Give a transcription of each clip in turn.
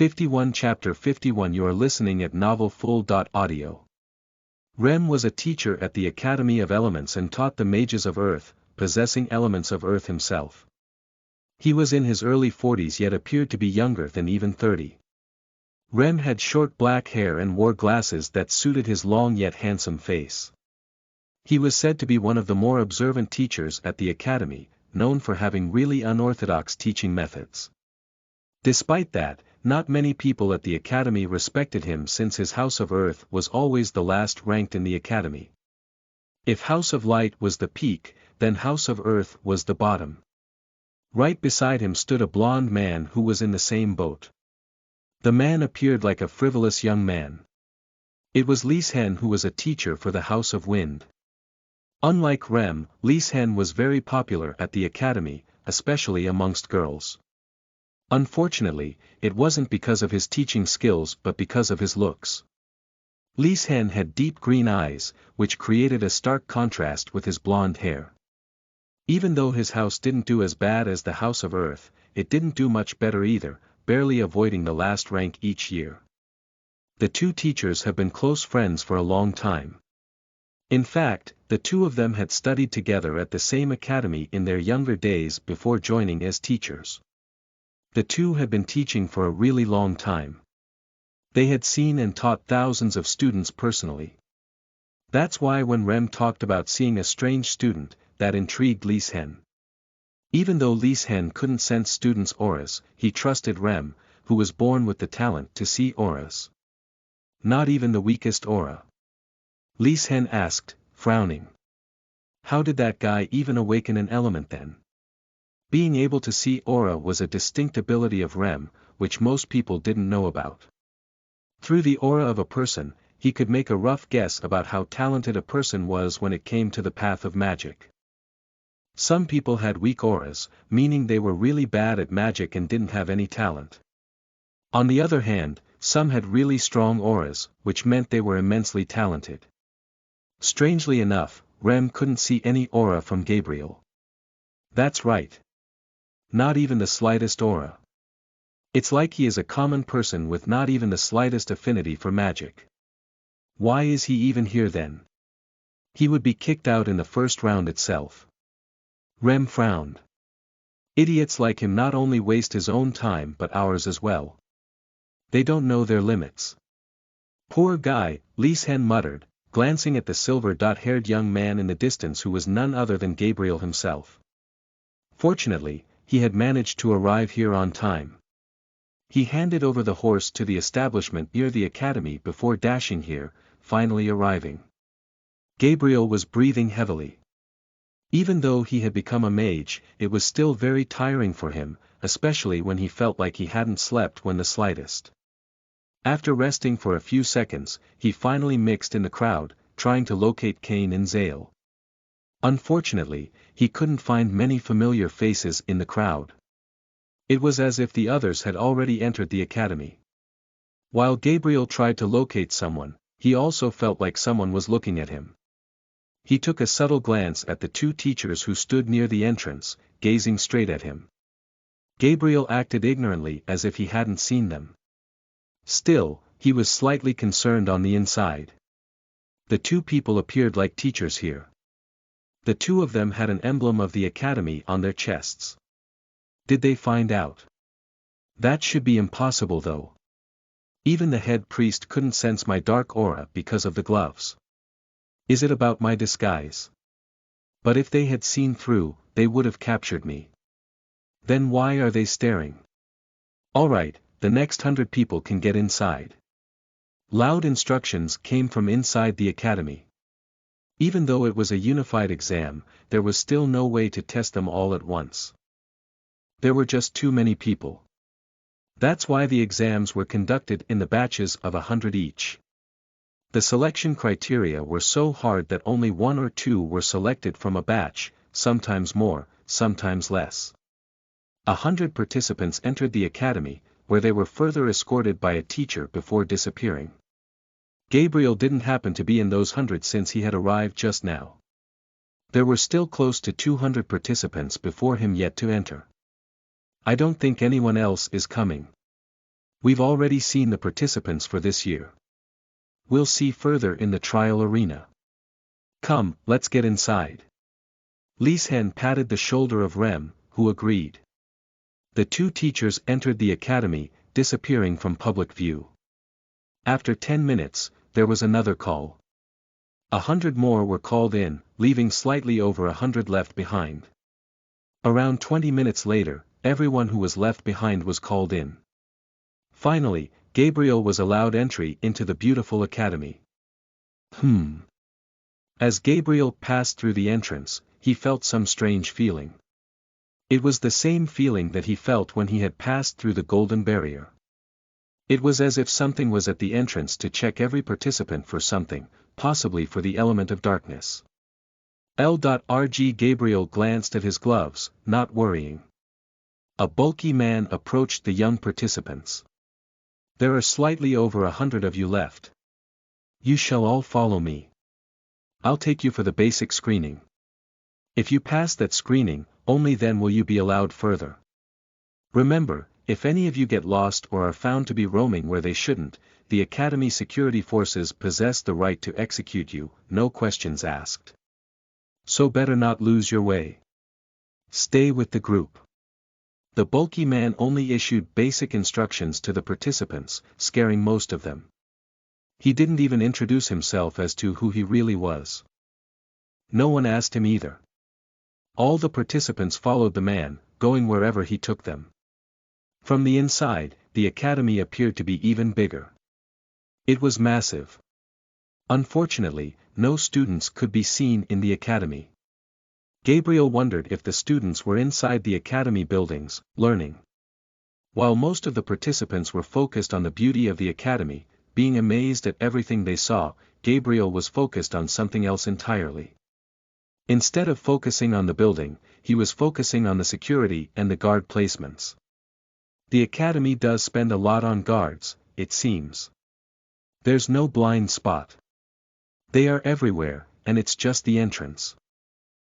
51 Chapter 51 You are listening at Novel Full. Audio. Rem was a teacher at the Academy of Elements and taught the mages of Earth, possessing elements of Earth himself. He was in his early 40s yet appeared to be younger than even 30. Rem had short black hair and wore glasses that suited his long yet handsome face. He was said to be one of the more observant teachers at the Academy, known for having really unorthodox teaching methods. Despite that, not many people at the Academy respected him since his House of Earth was always the last ranked in the Academy. If House of Light was the peak, then House of Earth was the bottom. Right beside him stood a blond man who was in the same boat. The man appeared like a frivolous young man. It was Lieshen, who was a teacher for the House of Wind. Unlike Rem, Lieshen was very popular at the Academy, especially amongst girls. Unfortunately, it wasn't because of his teaching skills but because of his looks. Lieshen had deep green eyes, which created a stark contrast with his blonde hair. Even though his house didn't do as bad as the House of Earth, it didn't do much better either, barely avoiding the last rank each year. The two teachers have been close friends for a long time. In fact, the two of them had studied together at the same academy in their younger days before joining as teachers. The two had been teaching for a really long time. They had seen and taught thousands of students personally. That's why when Rem talked about seeing a strange student, that intrigued Lieshen. Even though Lieshen couldn't sense students' auras, he trusted Rem, who was born with the talent to see auras. Not even the weakest aura. Lieshen asked, frowning. How did that guy even awaken an element then? Being able to see aura was a distinct ability of Rem, which most people didn't know about. Through the aura of a person, he could make a rough guess about how talented a person was when it came to the path of magic. Some people had weak auras, meaning they were really bad at magic and didn't have any talent. On the other hand, some had really strong auras, which meant they were immensely talented. Strangely enough, Rem couldn't see any aura from Gabriel. That's right. Not even the slightest aura. It's like he is a common person with not even the slightest affinity for magic. Why is he even here then? He would be kicked out in the first round itself. Rem frowned. Idiots like him not only waste his own time but ours as well. They don't know their limits. Poor guy, Lieshen muttered, glancing at the silver-haired young man in the distance who was none other than Gabriel himself. Fortunately, he had managed to arrive here on time. He handed over the horse to the establishment near the academy before dashing here, finally arriving. Gabriel was breathing heavily. Even though he had become a mage, it was still very tiring for him, especially when he felt like he hadn't slept when the slightest. After resting for a few seconds, he finally mixed in the crowd, trying to locate Cain and Zale. Unfortunately, he couldn't find many familiar faces in the crowd. It was as if the others had already entered the academy. While Gabriel tried to locate someone, he also felt like someone was looking at him. He took a subtle glance at the two teachers who stood near the entrance, gazing straight at him. Gabriel acted ignorantly as if he hadn't seen them. Still, he was slightly concerned on the inside. The two people appeared like teachers here. The two of them had an emblem of the academy on their chests. Did they find out? That should be impossible though. Even the head priest couldn't sense my dark aura because of the gloves. Is it about my disguise? But if they had seen through, they would have captured me. Then why are they staring? Alright, the next 100 people can get inside. Loud instructions came from inside the academy. Even though it was a unified exam, there was still no way to test them all at once. There were just too many people. That's why the exams were conducted in the batches of 100 each. The selection criteria were so hard that only 1 or 2 were selected from a batch, sometimes more, sometimes less. 100 participants entered the academy, where they were further escorted by a teacher before disappearing. Gabriel didn't happen to be in those 100 since he had arrived just now. There were still close to 200 participants before him yet to enter. I don't think anyone else is coming. We've already seen the participants for this year. We'll see further in the trial arena. Come, let's get inside. Lieshan patted the shoulder of Rem, who agreed. The two teachers entered the academy, disappearing from public view. After 10 minutes, there was another call. 100 more were called in, leaving slightly over 100 left behind. Around 20 minutes later, everyone who was left behind was called in. Finally, Gabriel was allowed entry into the beautiful academy. As Gabriel passed through the entrance, he felt some strange feeling. It was the same feeling that he felt when he had passed through the golden barrier. It was as if something was at the entrance to check every participant for something, possibly for the element of darkness. L.RG Gabriel glanced at his gloves, not worrying. A bulky man approached the young participants. There are slightly over 100 of you left. You shall all follow me. I'll take you for the basic screening. If you pass that screening, only then will you be allowed further. Remember, if any of you get lost or are found to be roaming where they shouldn't, the Academy security forces possess the right to execute you, no questions asked. So better not lose your way. Stay with the group. The bulky man only issued basic instructions to the participants, scaring most of them. He didn't even introduce himself as to who he really was. No one asked him either. All the participants followed the man, going wherever he took them. From the inside, the academy appeared to be even bigger. It was massive. Unfortunately, no students could be seen in the academy. Gabriel wondered if the students were inside the academy buildings, learning. While most of the participants were focused on the beauty of the academy, being amazed at everything they saw, Gabriel was focused on something else entirely. Instead of focusing on the building, he was focusing on the security and the guard placements. The academy does spend a lot on guards, it seems. There's no blind spot. They are everywhere, and it's just the entrance.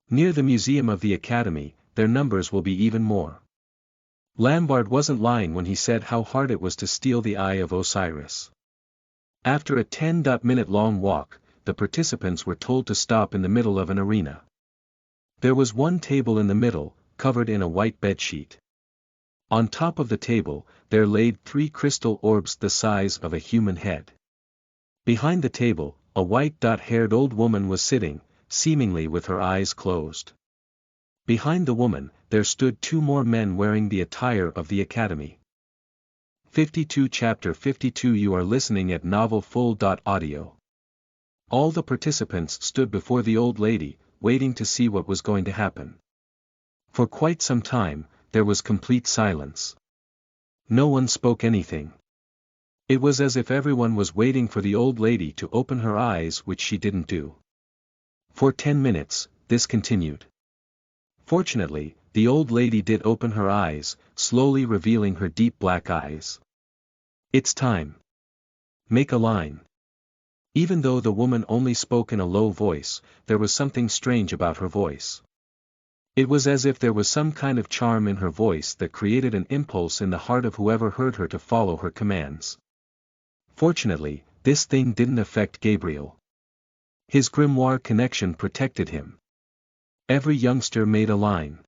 Near the museum of the academy, their numbers will be even more. Lambard wasn't lying when he said how hard it was to steal the eye of Osiris. After a 10-minute long walk, the participants were told to stop in the middle of an arena. There was one table in the middle, covered in a white bedsheet. On top of the table, there laid 3 crystal orbs the size of a human head. Behind the table, a white-haired old woman was sitting, seemingly with her eyes closed. Behind the woman, there stood 2 more men wearing the attire of the academy. 52 Chapter 52 You are listening at novelfull.audio. All the participants stood before the old lady, waiting to see what was going to happen. For quite some time, there was complete silence. No one spoke anything. It was as if everyone was waiting for the old lady to open her eyes, which she didn't do. For 10 minutes, this continued. Fortunately, the old lady did open her eyes, slowly revealing her deep black eyes. It's time. Make a line. Even though the woman only spoke in a low voice, there was something strange about her voice. It was as if there was some kind of charm in her voice that created an impulse in the heart of whoever heard her to follow her commands. Fortunately, this thing didn't affect Gabriel. His grimoire connection protected him. Every youngster made a line.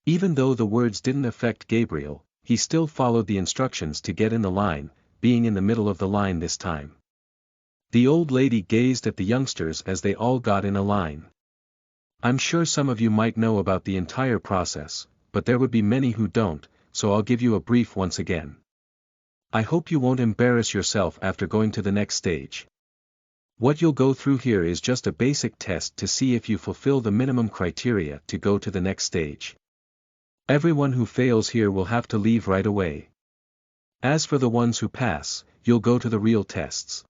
Even though the words didn't affect Gabriel, he still followed the instructions to get in the line, being in the middle of the line this time. The old lady gazed at the youngsters as they all got in a line. I'm sure some of you might know about the entire process, but there would be many who don't, so I'll give you a brief once again. I hope you won't embarrass yourself after going to the next stage. What you'll go through here is just a basic test to see if you fulfill the minimum criteria to go to the next stage. Everyone who fails here will have to leave right away. As for the ones who pass, you'll go to the real tests.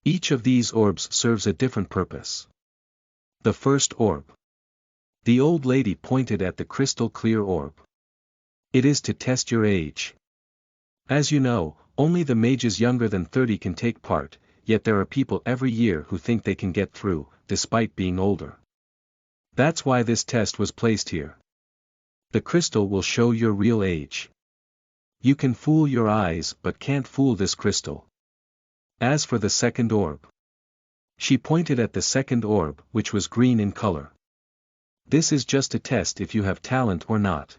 Each of these orbs serves a different purpose. The first orb. The old lady pointed at the crystal clear orb. It is to test your age. As you know, only the mages younger than 30 can take part, yet there are people every year who think they can get through, despite being older. That's why this test was placed here. The crystal will show your real age. You can fool your eyes but can't fool this crystal. As for the second orb. She pointed at the second orb, which was green in color. This is just to test if you have talent or not.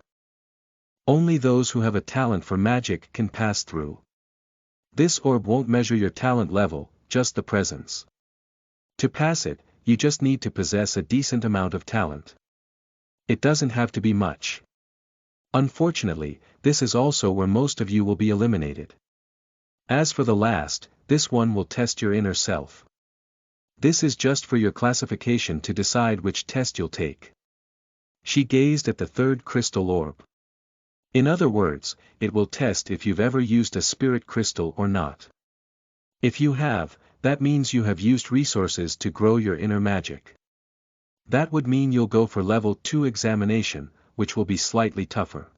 Only those who have a talent for magic can pass through. This orb won't measure your talent level, just the presence. To pass it, you just need to possess a decent amount of talent. It doesn't have to be much. Unfortunately, this is also where most of you will be eliminated. As for the last, this one will test your inner self. This is just for your classification to decide which test you'll take. She gazed at the third crystal orb. In other words, it will test if you've ever used a spirit crystal or not. If you have, that means you have used resources to grow your inner magic. That would mean you'll go for level 2 examination, which will be slightly tougher.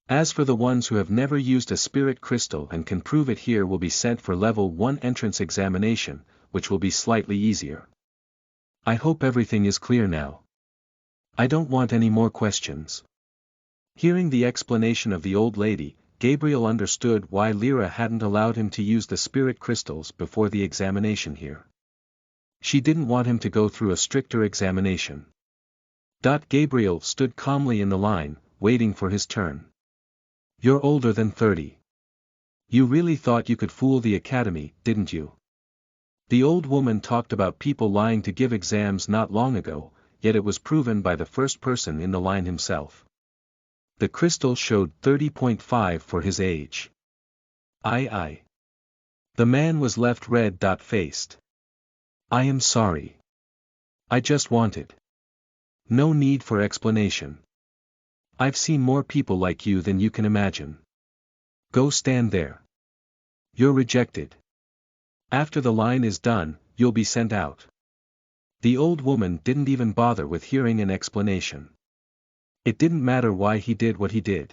As for the ones who have never used a spirit crystal and can prove it here will be sent for level 1 entrance examination, which will be slightly easier. I hope everything is clear now. I don't want any more questions. Hearing the explanation of the old lady, Gabriel understood why Lyra hadn't allowed him to use the spirit crystals before the examination here. She didn't want him to go through a stricter examination. Gabriel stood calmly in the line, waiting for his turn. You're older than 30. You really thought you could fool the academy, didn't you? The old woman talked about people lying to give exams not long ago, yet it was proven by the first person in the line himself. The crystal showed 30.5 for his age. Aye. The man was left red-faced. I am sorry. I just wanted. No need for explanation. I've seen more people like you than you can imagine. Go stand there. You're rejected. After the line is done, you'll be sent out. The old woman didn't even bother with hearing an explanation. It didn't matter why he did what he did.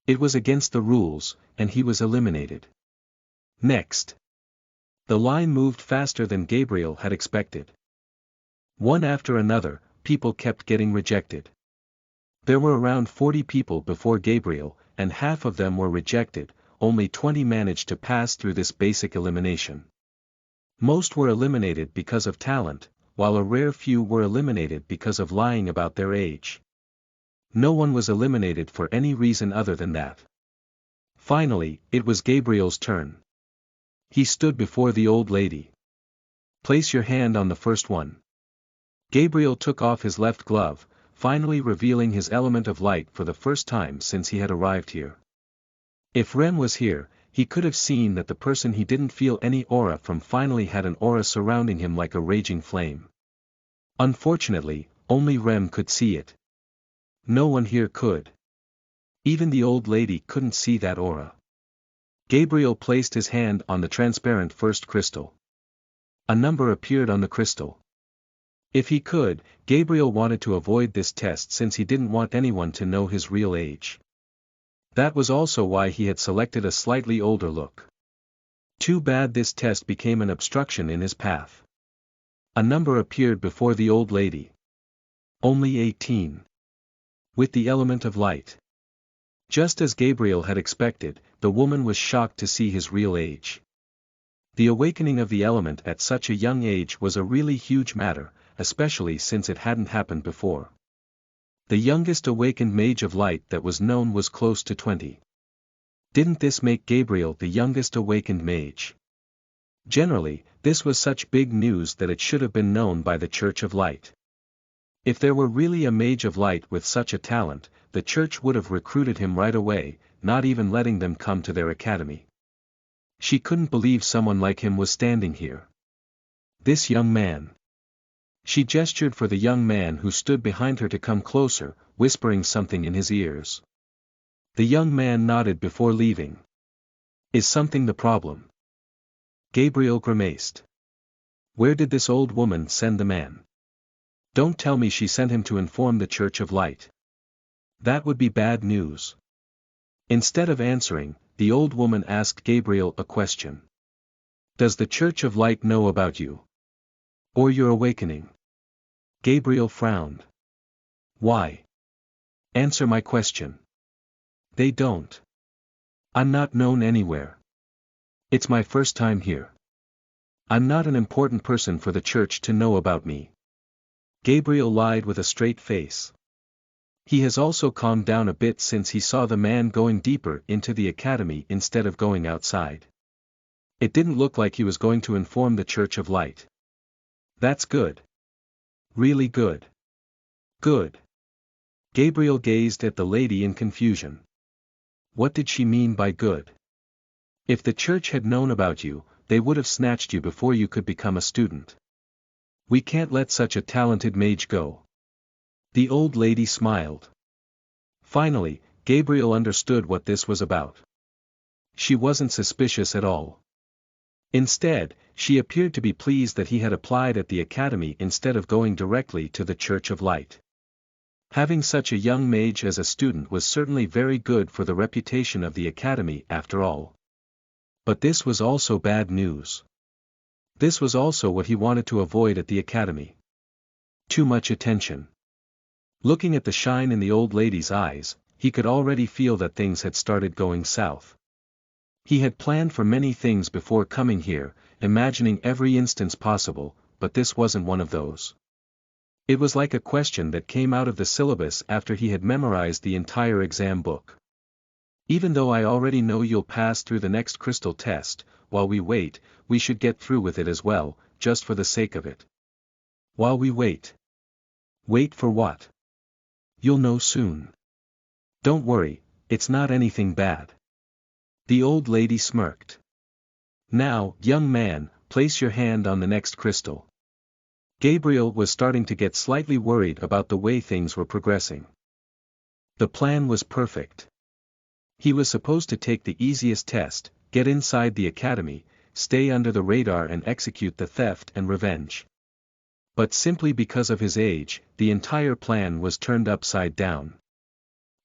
It was against the rules, and he was eliminated. Next. The line moved faster than Gabriel had expected. One after another, people kept getting rejected. There were around 40 people before Gabriel, and half of them were rejected. Only 20 managed to pass through this basic elimination. Most were eliminated because of talent, while a rare few were eliminated because of lying about their age. No one was eliminated for any reason other than that. Finally, it was Gabriel's turn. He stood before the old lady. Place your hand on the first one. Gabriel took off his left glove, finally revealing his element of light for the first time since he had arrived here. If Rem was here, he could have seen that the person he didn't feel any aura from finally had an aura surrounding him like a raging flame. Unfortunately, only Rem could see it. No one here could. Even the old lady couldn't see that aura. Gabriel placed his hand on the transparent first crystal. A number appeared on the crystal. If he could, Gabriel wanted to avoid this test since he didn't want anyone to know his real age. That was also why he had selected a slightly older look. Too bad this test became an obstruction in his path. A number appeared before the old lady. Only 18. With the element of light. Just as Gabriel had expected, the woman was shocked to see his real age. The awakening of the element at such a young age was a really huge matter, especially since it hadn't happened before. The youngest awakened mage of light that was known was close to 20. Didn't this make Gabriel the youngest awakened mage? Generally, this was such big news that it should have been known by the Church of Light. If there were really a mage of light with such a talent, the church would have recruited him right away, not even letting them come to their academy. She couldn't believe someone like him was standing here. This young man. She gestured for the young man who stood behind her to come closer, whispering something in his ears. The young man nodded before leaving. Is something the problem? Gabriel grimaced. Where did this old woman send the man? Don't tell me she sent him to inform the Church of Light. That would be bad news. Instead of answering, the old woman asked Gabriel a question. Does the Church of Light know about you? Or your awakening? Gabriel frowned. Why? Answer my question. They don't. I'm not known anywhere. It's my first time here. I'm not an important person for the church to know about me. Gabriel lied with a straight face. He has also calmed down a bit since he saw the man going deeper into the academy instead of going outside. It didn't look like he was going to inform the Church of Light. That's good. Really good. Good. Gabriel gazed at the lady in confusion. What did she mean by good? If the church had known about you, they would have snatched you before you could become a student. We can't let such a talented mage go. The old lady smiled. Finally, Gabriel understood what this was about. She wasn't suspicious at all. Instead, she appeared to be pleased that he had applied at the academy instead of going directly to the Church of Light. Having such a young mage as a student was certainly very good for the reputation of the academy after all. But this was also bad news. This was also what he wanted to avoid at the academy. Too much attention. Looking at the shine in the old lady's eyes, he could already feel that things had started going south. He had planned for many things before coming here, imagining every instance possible, but this wasn't one of those. It was like a question that came out of the syllabus after he had memorized the entire exam book. Even though I already know you'll pass through the next crystal test, while we wait, we should get through with it as well, just for the sake of it. While we wait. Wait for what? You'll know soon. Don't worry, it's not anything bad. The old lady smirked. Now, young man, place your hand on the next crystal. Gabriel was starting to get slightly worried about the way things were progressing. The plan was perfect. He was supposed to take the easiest test, get inside the academy, stay under the radar and execute the theft and revenge. But simply because of his age, the entire plan was turned upside down.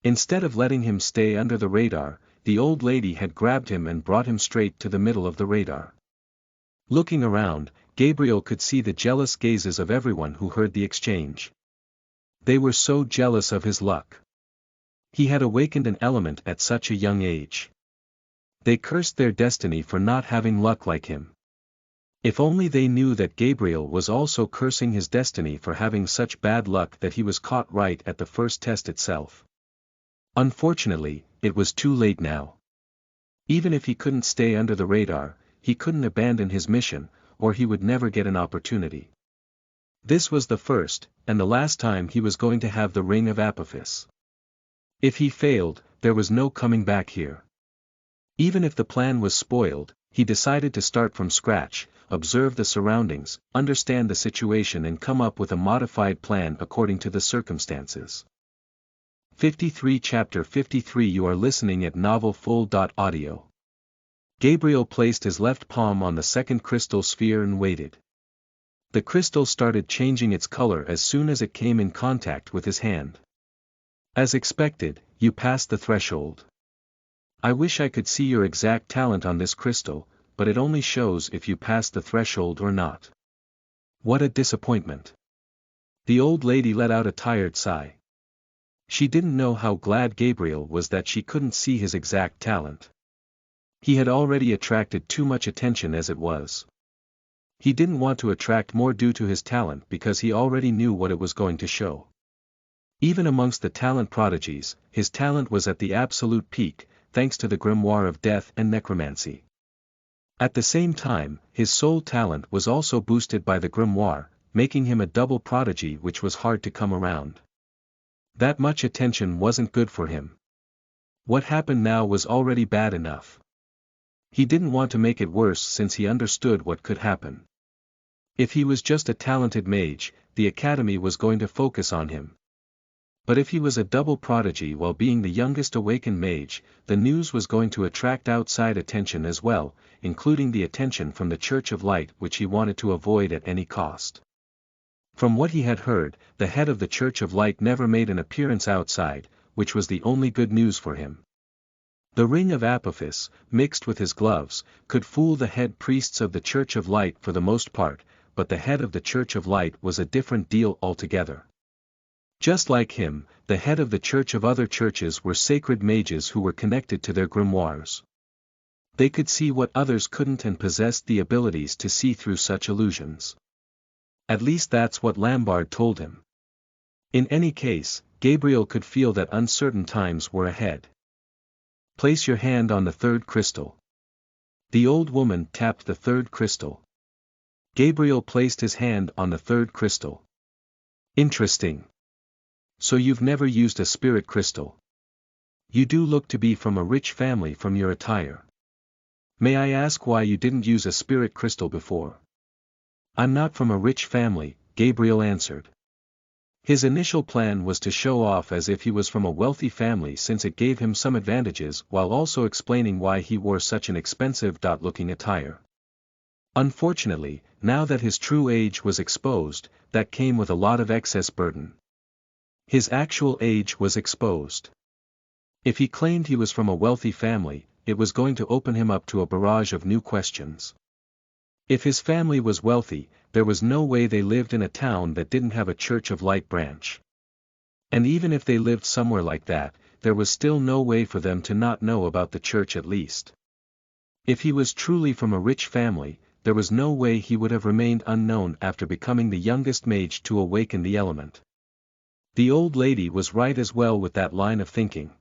Instead of letting him stay under the radar, the old lady had grabbed him and brought him straight to the middle of the radar. Looking around, Gabriel could see the jealous gazes of everyone who heard the exchange. They were so jealous of his luck. He had awakened an element at such a young age. They cursed their destiny for not having luck like him. If only they knew that Gabriel was also cursing his destiny for having such bad luck that he was caught right at the first test itself. Unfortunately, it was too late now. Even if he couldn't stay under the radar, he couldn't abandon his mission, or he would never get an opportunity. This was the first, and the last time he was going to have the Ring of Apophis. If he failed, there was no coming back here. Even if the plan was spoiled, he decided to start from scratch, observe the surroundings, understand the situation and come up with a modified plan according to the circumstances. 53 Chapter 53 You are listening at novelfull.audio. Gabriel placed his left palm on the second crystal sphere and waited. The crystal started changing its color as soon as it came in contact with his hand. As expected, you passed the threshold. I wish I could see your exact talent on this crystal, but it only shows if you pass the threshold or not. What a disappointment. The old lady let out a tired sigh. She didn't know how glad Gabriel was that she couldn't see his exact talent. He had already attracted too much attention as it was. He didn't want to attract more due to his talent because he already knew what it was going to show. Even amongst the talent prodigies, his talent was at the absolute peak, thanks to the grimoire of death and necromancy. At the same time, his soul talent was also boosted by the grimoire, making him a double prodigy which was hard to come around. That much attention wasn't good for him. What happened now was already bad enough. He didn't want to make it worse since he understood what could happen. If he was just a talented mage, the academy was going to focus on him. But if he was a double prodigy while being the youngest awakened mage, the news was going to attract outside attention as well, including the attention from the Church of Light which he wanted to avoid at any cost. From what he had heard, the head of the Church of Light never made an appearance outside, which was the only good news for him. The Ring of Apophis, mixed with his gloves, could fool the head priests of the Church of Light for the most part, but the head of the Church of Light was a different deal altogether. Just like him, the head of the church of other churches were sacred mages who were connected to their grimoires. They could see what others couldn't and possessed the abilities to see through such illusions. At least that's what Lambard told him. In any case, Gabriel could feel that uncertain times were ahead. Place your hand on the third crystal. The old woman tapped the third crystal. Gabriel placed his hand on the third crystal. Interesting. So you've never used a spirit crystal. You do look to be from a rich family from your attire. May I ask why you didn't use a spirit crystal before? I'm not from a rich family, Gabriel answered. His initial plan was to show off as if he was from a wealthy family since it gave him some advantages while also explaining why he wore such an expensive-looking attire. Unfortunately, now that his true age was exposed, that came with a lot of excess burden. His actual age was exposed. If he claimed he was from a wealthy family, it was going to open him up to a barrage of new questions. If his family was wealthy, there was no way they lived in a town that didn't have a Church of Light branch. And even if they lived somewhere like that, there was still no way for them to not know about the church at least. If he was truly from a rich family, there was no way he would have remained unknown after becoming the youngest mage to awaken the element. The old lady was right as well with that line of thinking.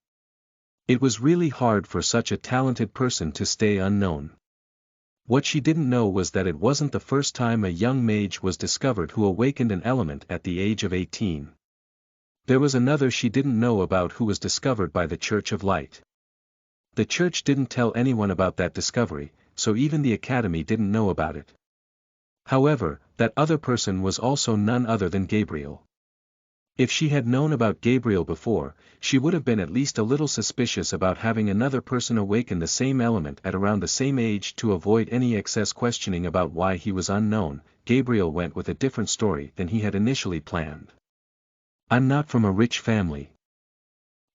It was really hard for such a talented person to stay unknown. What she didn't know was that it wasn't the first time a young mage was discovered who awakened an element at the age of 18. There was another she didn't know about who was discovered by the Church of Light. The church didn't tell anyone about that discovery, so even the academy didn't know about it. However, that other person was also none other than Gabriel. If she had known about Gabriel before, she would have been at least a little suspicious about having another person awaken the same element at around the same age. To avoid any excess questioning about why he was unknown, Gabriel went with a different story than he had initially planned. I'm not from a rich family.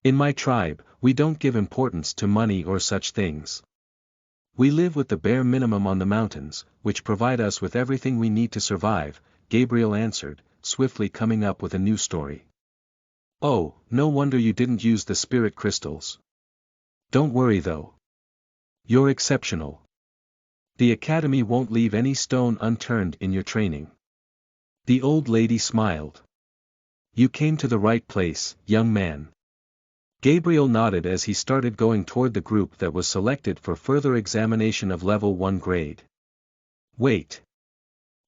In my tribe, we don't give importance to money or such things. We live with the bare minimum on the mountains, which provide us with everything we need to survive, Gabriel answered, swiftly coming up with a new story. Oh, no wonder you didn't use the spirit crystals. Don't worry though. You're exceptional. The academy won't leave any stone unturned in your training. The old lady smiled. You came to the right place, young man. Gabriel nodded as he started going toward the group that was selected for further examination of level 1 grade. Wait.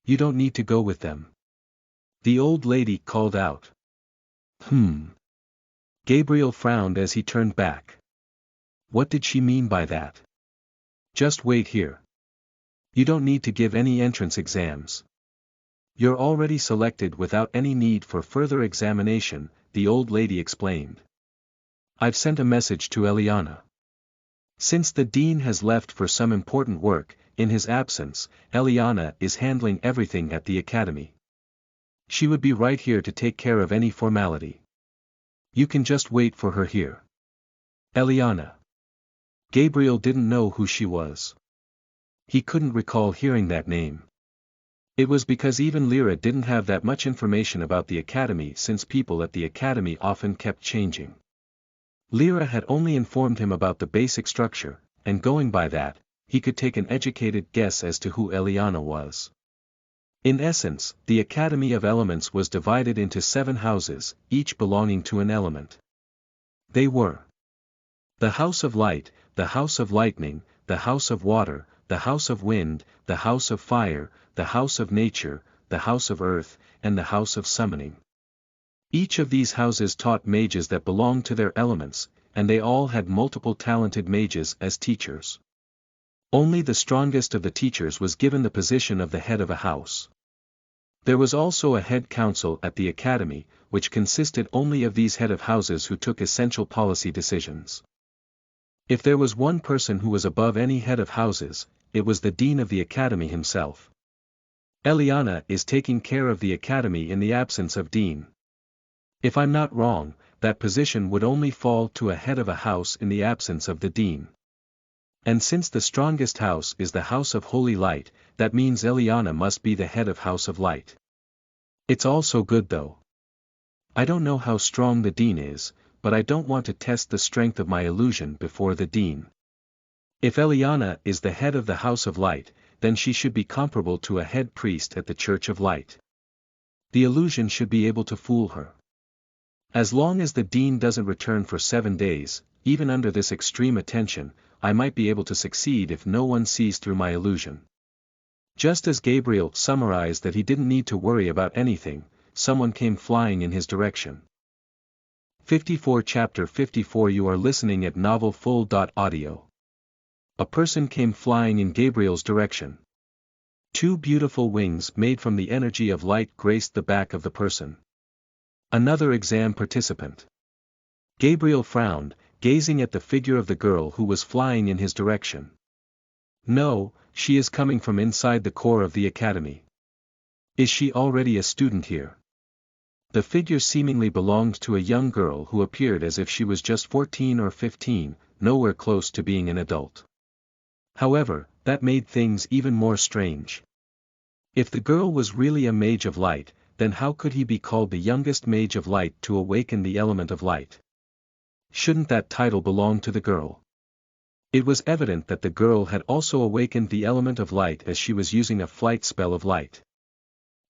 You don't need to go with them. The old lady called out. Gabriel frowned as he turned back. What did she mean by that? Just wait here. You don't need to give any entrance exams. You're already selected without any need for further examination, the old lady explained. I've sent a message to Eliana. Since the dean has left for some important work, in his absence, Eliana is handling everything at the academy. She would be right here to take care of any formality. You can just wait for her here. Eliana. Gabriel didn't know who she was. He couldn't recall hearing that name. It was because even Lyra didn't have that much information about the academy since people at the academy often kept changing. Lyra had only informed him about the basic structure, and going by that, he could take an educated guess as to who Eliana was. In essence, the Academy of Elements was divided into 7 houses, each belonging to an element. They were the House of Light, the House of Lightning, the House of Water, the House of Wind, the House of Fire, the House of Nature, the House of Earth, and the House of Summoning. Each of these houses taught mages that belonged to their elements, and they all had multiple talented mages as teachers. Only the strongest of the teachers was given the position of the head of a house. There was also a head council at the academy, which consisted only of these head of houses who took essential policy decisions. If there was one person who was above any head of houses, it was the dean of the academy himself. Eliana is taking care of the academy in the absence of dean. If I'm not wrong, that position would only fall to a head of a house in the absence of the dean. And since the strongest house is the House of Holy Light, that means Eliana must be the head of House of Light. It's all so good though. I don't know how strong the Dean is, but I don't want to test the strength of my illusion before the Dean. If Eliana is the head of the House of Light, then she should be comparable to a head priest at the Church of Light. The illusion should be able to fool her. As long as the Dean doesn't return for 7 days, even under this extreme attention, I might be able to succeed if no one sees through my illusion. Just as Gabriel summarized that he didn't need to worry about anything, someone came flying in his direction. 54 Chapter 54 You are listening at novelfull.audio. A person came flying in Gabriel's direction. 2 beautiful wings made from the energy of light graced the back of the person. Another exam participant. Gabriel frowned, gazing at the figure of the girl who was flying in his direction. No, she is coming from inside the core of the academy. Is she already a student here? The figure seemingly belonged to a young girl who appeared as if she was just 14 or 15, nowhere close to being an adult. However, that made things even more strange. If the girl was really a mage of light, then how could he be called the youngest mage of light to awaken the element of light? Shouldn't that title belong to the girl? It was evident that the girl had also awakened the element of light as she was using a flight spell of light.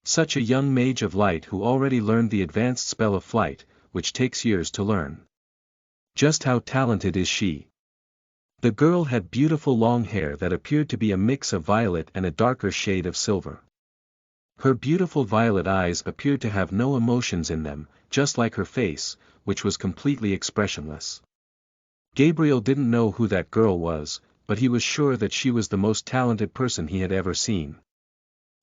Such a young mage of light who already learned the advanced spell of flight, which takes years to learn. Just how talented is she? The girl had beautiful long hair that appeared to be a mix of violet and a darker shade of silver. Her beautiful violet eyes appeared to have no emotions in them, just like her face, which was completely expressionless. Gabriel didn't know who that girl was, but he was sure that she was the most talented person he had ever seen.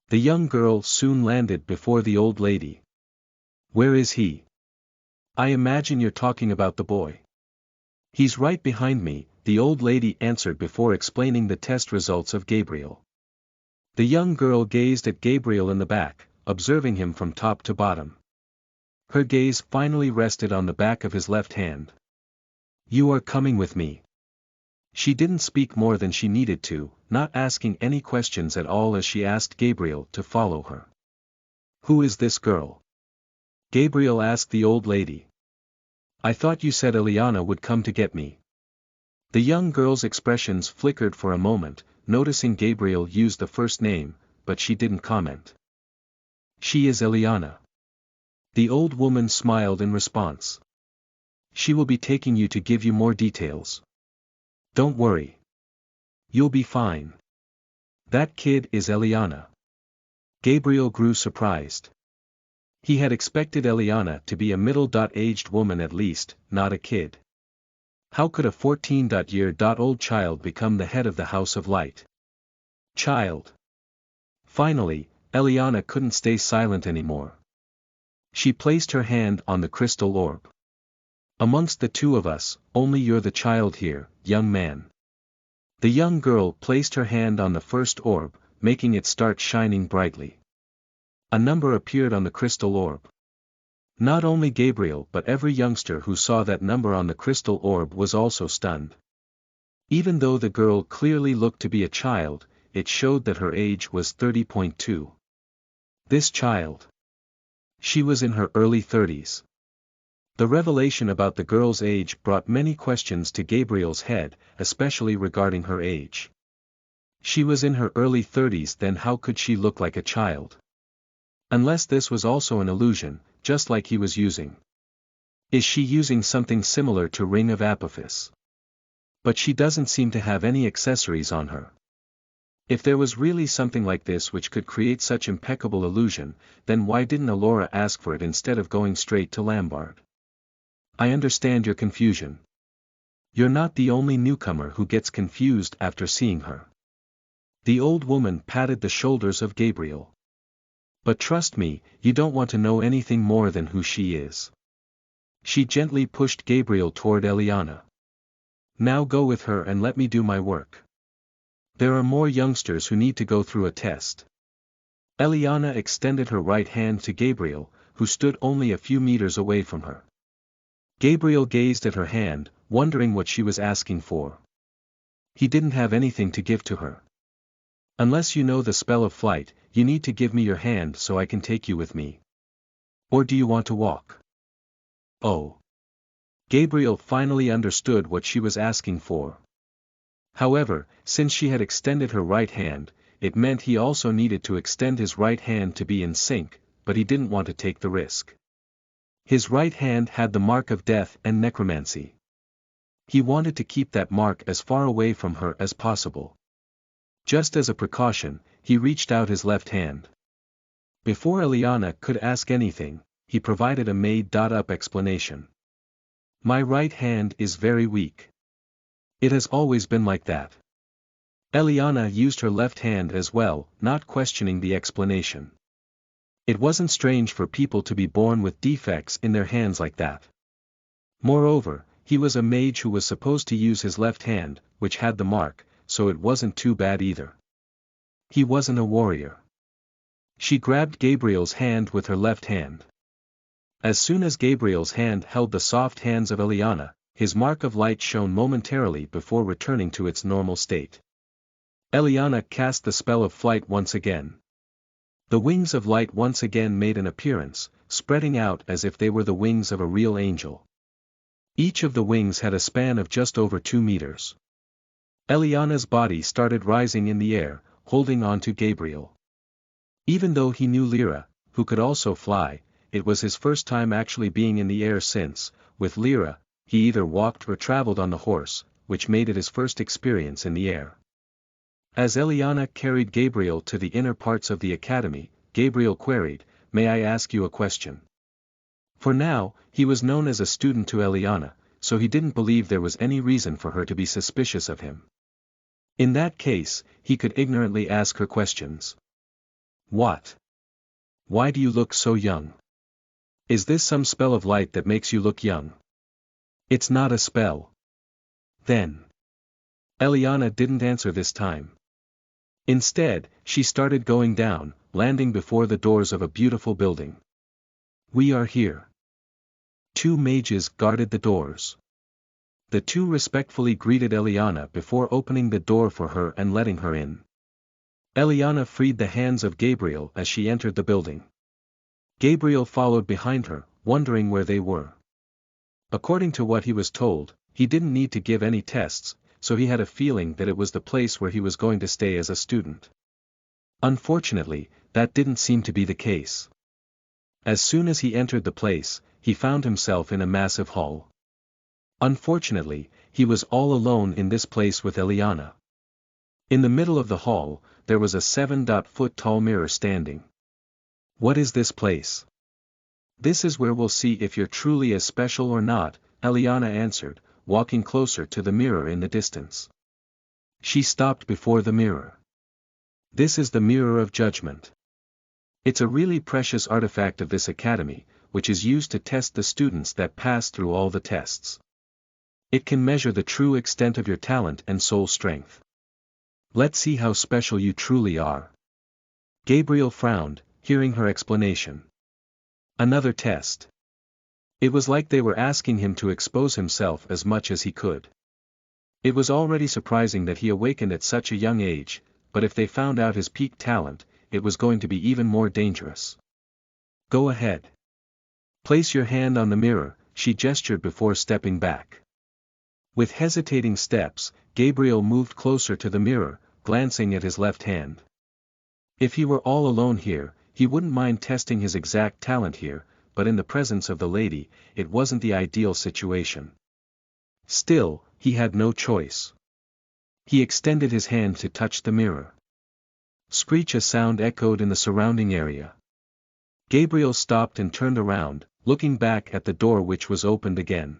The young girl soon landed before the old lady. Where is he? I imagine you're talking about the boy. He's right behind me, the old lady answered before explaining the test results of Gabriel. The young girl gazed at Gabriel in the back, observing him from top to bottom. Her gaze finally rested on the back of his left hand. You are coming with me. She didn't speak more than she needed to, not asking any questions at all as she asked Gabriel to follow her. Who is this girl? Gabriel asked the old lady. I thought you said Eliana would come to get me. The young girl's expressions flickered for a moment, noticing Gabriel use the first name, but she didn't comment. She is Eliana. The old woman smiled in response. She will be taking you to give you more details. Don't worry. You'll be fine. That kid is Eliana. Gabriel grew surprised. He had expected Eliana to be a middle-aged woman at least, not a kid. How could a 14-year-old child become the head of the House of Light? Child. Finally, Eliana couldn't stay silent anymore. She placed her hand on the crystal orb. Amongst the two of us, only you're the child here, young man. The young girl placed her hand on the first orb, making it start shining brightly. A number appeared on the crystal orb. Not only Gabriel but every youngster who saw that number on the crystal orb was also stunned. Even though the girl clearly looked to be a child, it showed that her age was 30.2. This child. She was in her early 30s. The revelation about the girl's age brought many questions to Gabriel's head, especially regarding her age. She was in her early 30s, then how could she look like a child? Unless this was also an illusion, just like he was using. Is she using something similar to Ring of Apophis? But she doesn't seem to have any accessories on her. If there was really something like this which could create such impeccable illusion, then why didn't Alora ask for it instead of going straight to Lambard? I understand your confusion. You're not the only newcomer who gets confused after seeing her. The old woman patted the shoulders of Gabriel. But trust me, you don't want to know anything more than who she is. She gently pushed Gabriel toward Eliana. Now go with her and let me do my work. There are more youngsters who need to go through a test. Eliana extended her right hand to Gabriel, who stood only a few meters away from her. Gabriel gazed at her hand, wondering what she was asking for. He didn't have anything to give to her. Unless you know the spell of flight, you need to give me your hand so I can take you with me. Or do you want to walk? Oh. Gabriel finally understood what she was asking for. However, since she had extended her right hand, it meant he also needed to extend his right hand to be in sync, but he didn't want to take the risk. His right hand had the mark of death and necromancy. He wanted to keep that mark as far away from her as possible. Just as a precaution, he reached out his left hand. Before Eliana could ask anything, he provided a made-up explanation. My right hand is very weak. It has always been like that. Eliana used her left hand as well, not questioning the explanation. It wasn't strange for people to be born with defects in their hands like that. Moreover, he was a mage who was supposed to use his left hand, which had the mark, so it wasn't too bad either. He wasn't a warrior. She grabbed Gabriel's hand with her left hand. As soon as Gabriel's hand held the soft hands of Eliana, his mark of light shone momentarily before returning to its normal state. Eliana cast the spell of flight once again. The wings of light once again made an appearance, spreading out as if they were the wings of a real angel. Each of the wings had a span of just over 2 meters. Eliana's body started rising in the air, holding on to Gabriel. Even though he knew Lyra, who could also fly, it was his first time actually being in the air since, with Lyra, he either walked or traveled on the horse, which made it his first experience in the air. As Eliana carried Gabriel to the inner parts of the academy, Gabriel queried, "May I ask you a question?" For now, he was known as a student to Eliana, so he didn't believe there was any reason for her to be suspicious of him. In that case, he could ignorantly ask her questions. What? Why do you look so young? Is this some spell of light that makes you look young? It's not a spell. Then. Eliana didn't answer this time. Instead, she started going down, landing before the doors of a beautiful building. We are here. 2 mages guarded the doors. The 2 respectfully greeted Eliana before opening the door for her and letting her in. Eliana freed the hands of Gabriel as she entered the building. Gabriel followed behind her, wondering where they were. According to what he was told, he didn't need to give any tests, so he had a feeling that it was the place where he was going to stay as a student. Unfortunately, that didn't seem to be the case. As soon as he entered the place, he found himself in a massive hall. Unfortunately, he was all alone in this place with Eliana. In the middle of the hall, there was a 7-foot tall mirror standing. What is this place? This is where we'll see if you're truly as special or not, Eliana answered, walking closer to the mirror in the distance. She stopped before the mirror. This is the Mirror of Judgment. It's a really precious artifact of this academy, which is used to test the students that pass through all the tests. It can measure the true extent of your talent and soul strength. Let's see how special you truly are. Gabriel frowned, hearing her explanation. Another test. It was like they were asking him to expose himself as much as he could. It was already surprising that he awakened at such a young age, but if they found out his peak talent, it was going to be even more dangerous. Go ahead. Place your hand on the mirror, she gestured before stepping back. With hesitating steps, Gabriel moved closer to the mirror, glancing at his left hand. If he were all alone here, he wouldn't mind testing his exact talent here, but in the presence of the lady, it wasn't the ideal situation. Still, he had no choice. He extended his hand to touch the mirror. Screech! A sound echoed in the surrounding area. Gabriel stopped and turned around, looking back at the door which was opened again.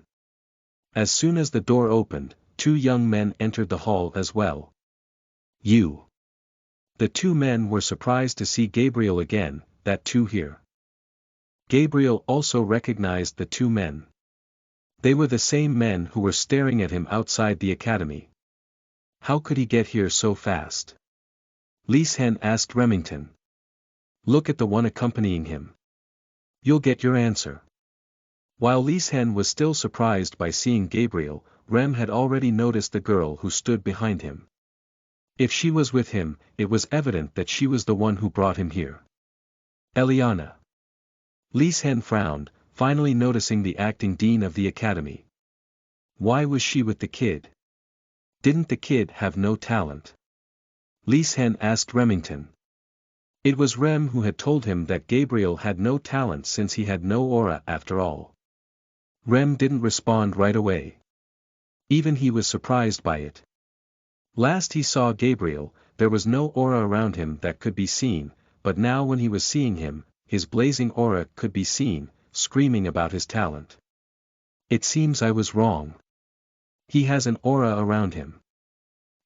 As soon as the door opened, 2 young men entered the hall as well. You. The 2 men were surprised to see Gabriel again, that too here. Gabriel also recognized the 2 men. They were the same men who were staring at him outside the academy. How could he get here so fast? Leeshen asked Remington. Look at the one accompanying him. You'll get your answer. While Leeshen was still surprised by seeing Gabriel, Rem had already noticed the girl who stood behind him. If she was with him, it was evident that she was the one who brought him here. Eliana. Leeshen frowned, finally noticing the acting dean of the academy. Why was she with the kid? Didn't the kid have no talent? Leeshen asked Remington. It was Rem who had told him that Gabriel had no talent since he had no aura after all. Rem didn't respond right away. Even he was surprised by it. Last he saw Gabriel, there was no aura around him that could be seen, but now when he was seeing him, his blazing aura could be seen, screaming about his talent. It seems I was wrong. He has an aura around him.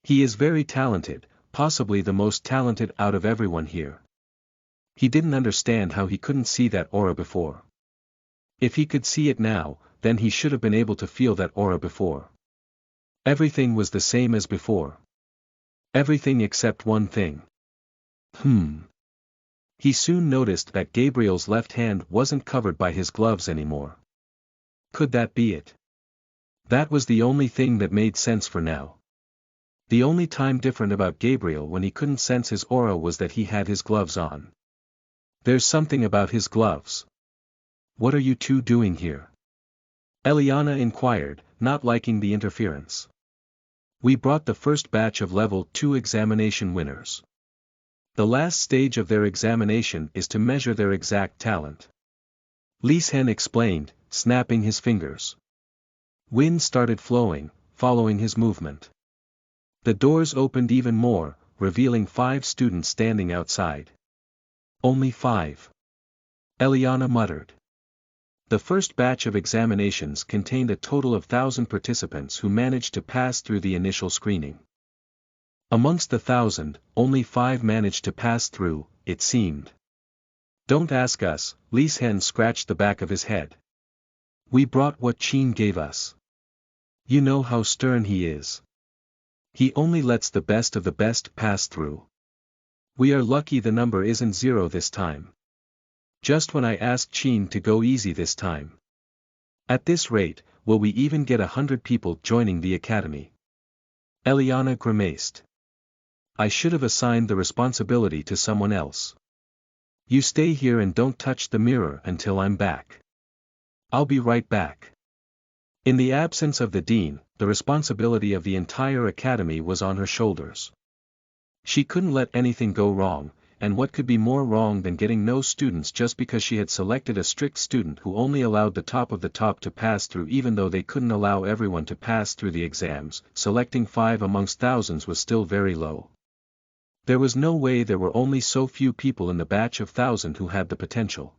He is very talented, possibly the most talented out of everyone here. He didn't understand how he couldn't see that aura before. If he could see it now, then he should have been able to feel that aura before. Everything was the same as before. Everything except one thing. He soon noticed that Gabriel's left hand wasn't covered by his gloves anymore. Could that be it? That was the only thing that made sense for now. The only time different about Gabriel when he couldn't sense his aura was that he had his gloves on. There's something about his gloves. What are you two doing here? Eliana inquired, not liking the interference. We brought the first batch of level 2 examination winners. The last stage of their examination is to measure their exact talent. Leeshen explained, snapping his fingers. Wind started flowing, following his movement. The doors opened even more, revealing 5 students standing outside. Only 5. Eliana muttered. The first batch of examinations contained a total of 1,000 participants who managed to pass through the initial screening. Amongst the 1,000, only 5 managed to pass through, it seemed. Don't ask us, Leeshen scratched the back of his head. We brought what Qin gave us. You know how stern he is. He only lets the best of the best pass through. We are lucky the number isn't 0 this time. Just when I asked Qin to go easy this time. At this rate, will we even get 100 people joining the academy? Eliana grimaced. I should have assigned the responsibility to someone else. You stay here and don't touch the mirror until I'm back. I'll be right back. In the absence of the dean, the responsibility of the entire academy was on her shoulders. She couldn't let anything go wrong, and what could be more wrong than getting no students just because she had selected a strict student who only allowed the top of the top to pass through even though they couldn't allow everyone to pass through the exams. Selecting 5 amongst thousands was still very low. There was no way there were only so few people in the batch of 1,000 who had the potential.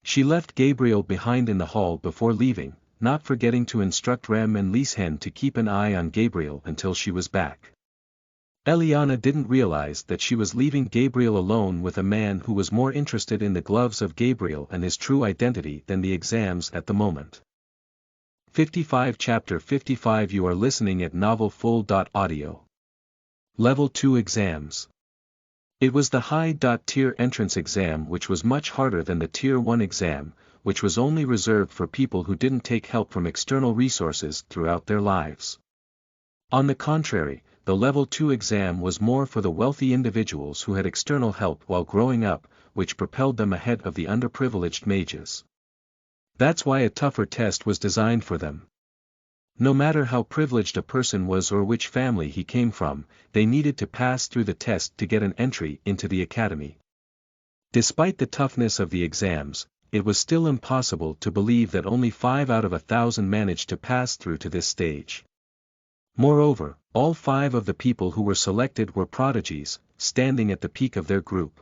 She left Gabriel behind in the hall before leaving, not forgetting to instruct Rem and Leeshen to keep an eye on Gabriel until she was back. Eliana didn't realize that she was leaving Gabriel alone with a man who was more interested in the gloves of Gabriel and his true identity than the exams at the moment. 55 Chapter 55 You are listening at novelfull.audio. Level 2 Exams. It was the high-tier entrance exam which was much harder than the Tier 1 exam, which was only reserved for people who didn't take help from external resources throughout their lives. On the contrary, the Level 2 exam was more for the wealthy individuals who had external help while growing up, which propelled them ahead of the underprivileged mages. That's why a tougher test was designed for them. No matter how privileged a person was or which family he came from, they needed to pass through the test to get an entry into the academy. Despite the toughness of the exams, it was still impossible to believe that only 5 out of 1,000 managed to pass through to this stage. Moreover, all 5 of the people who were selected were prodigies, standing at the peak of their group.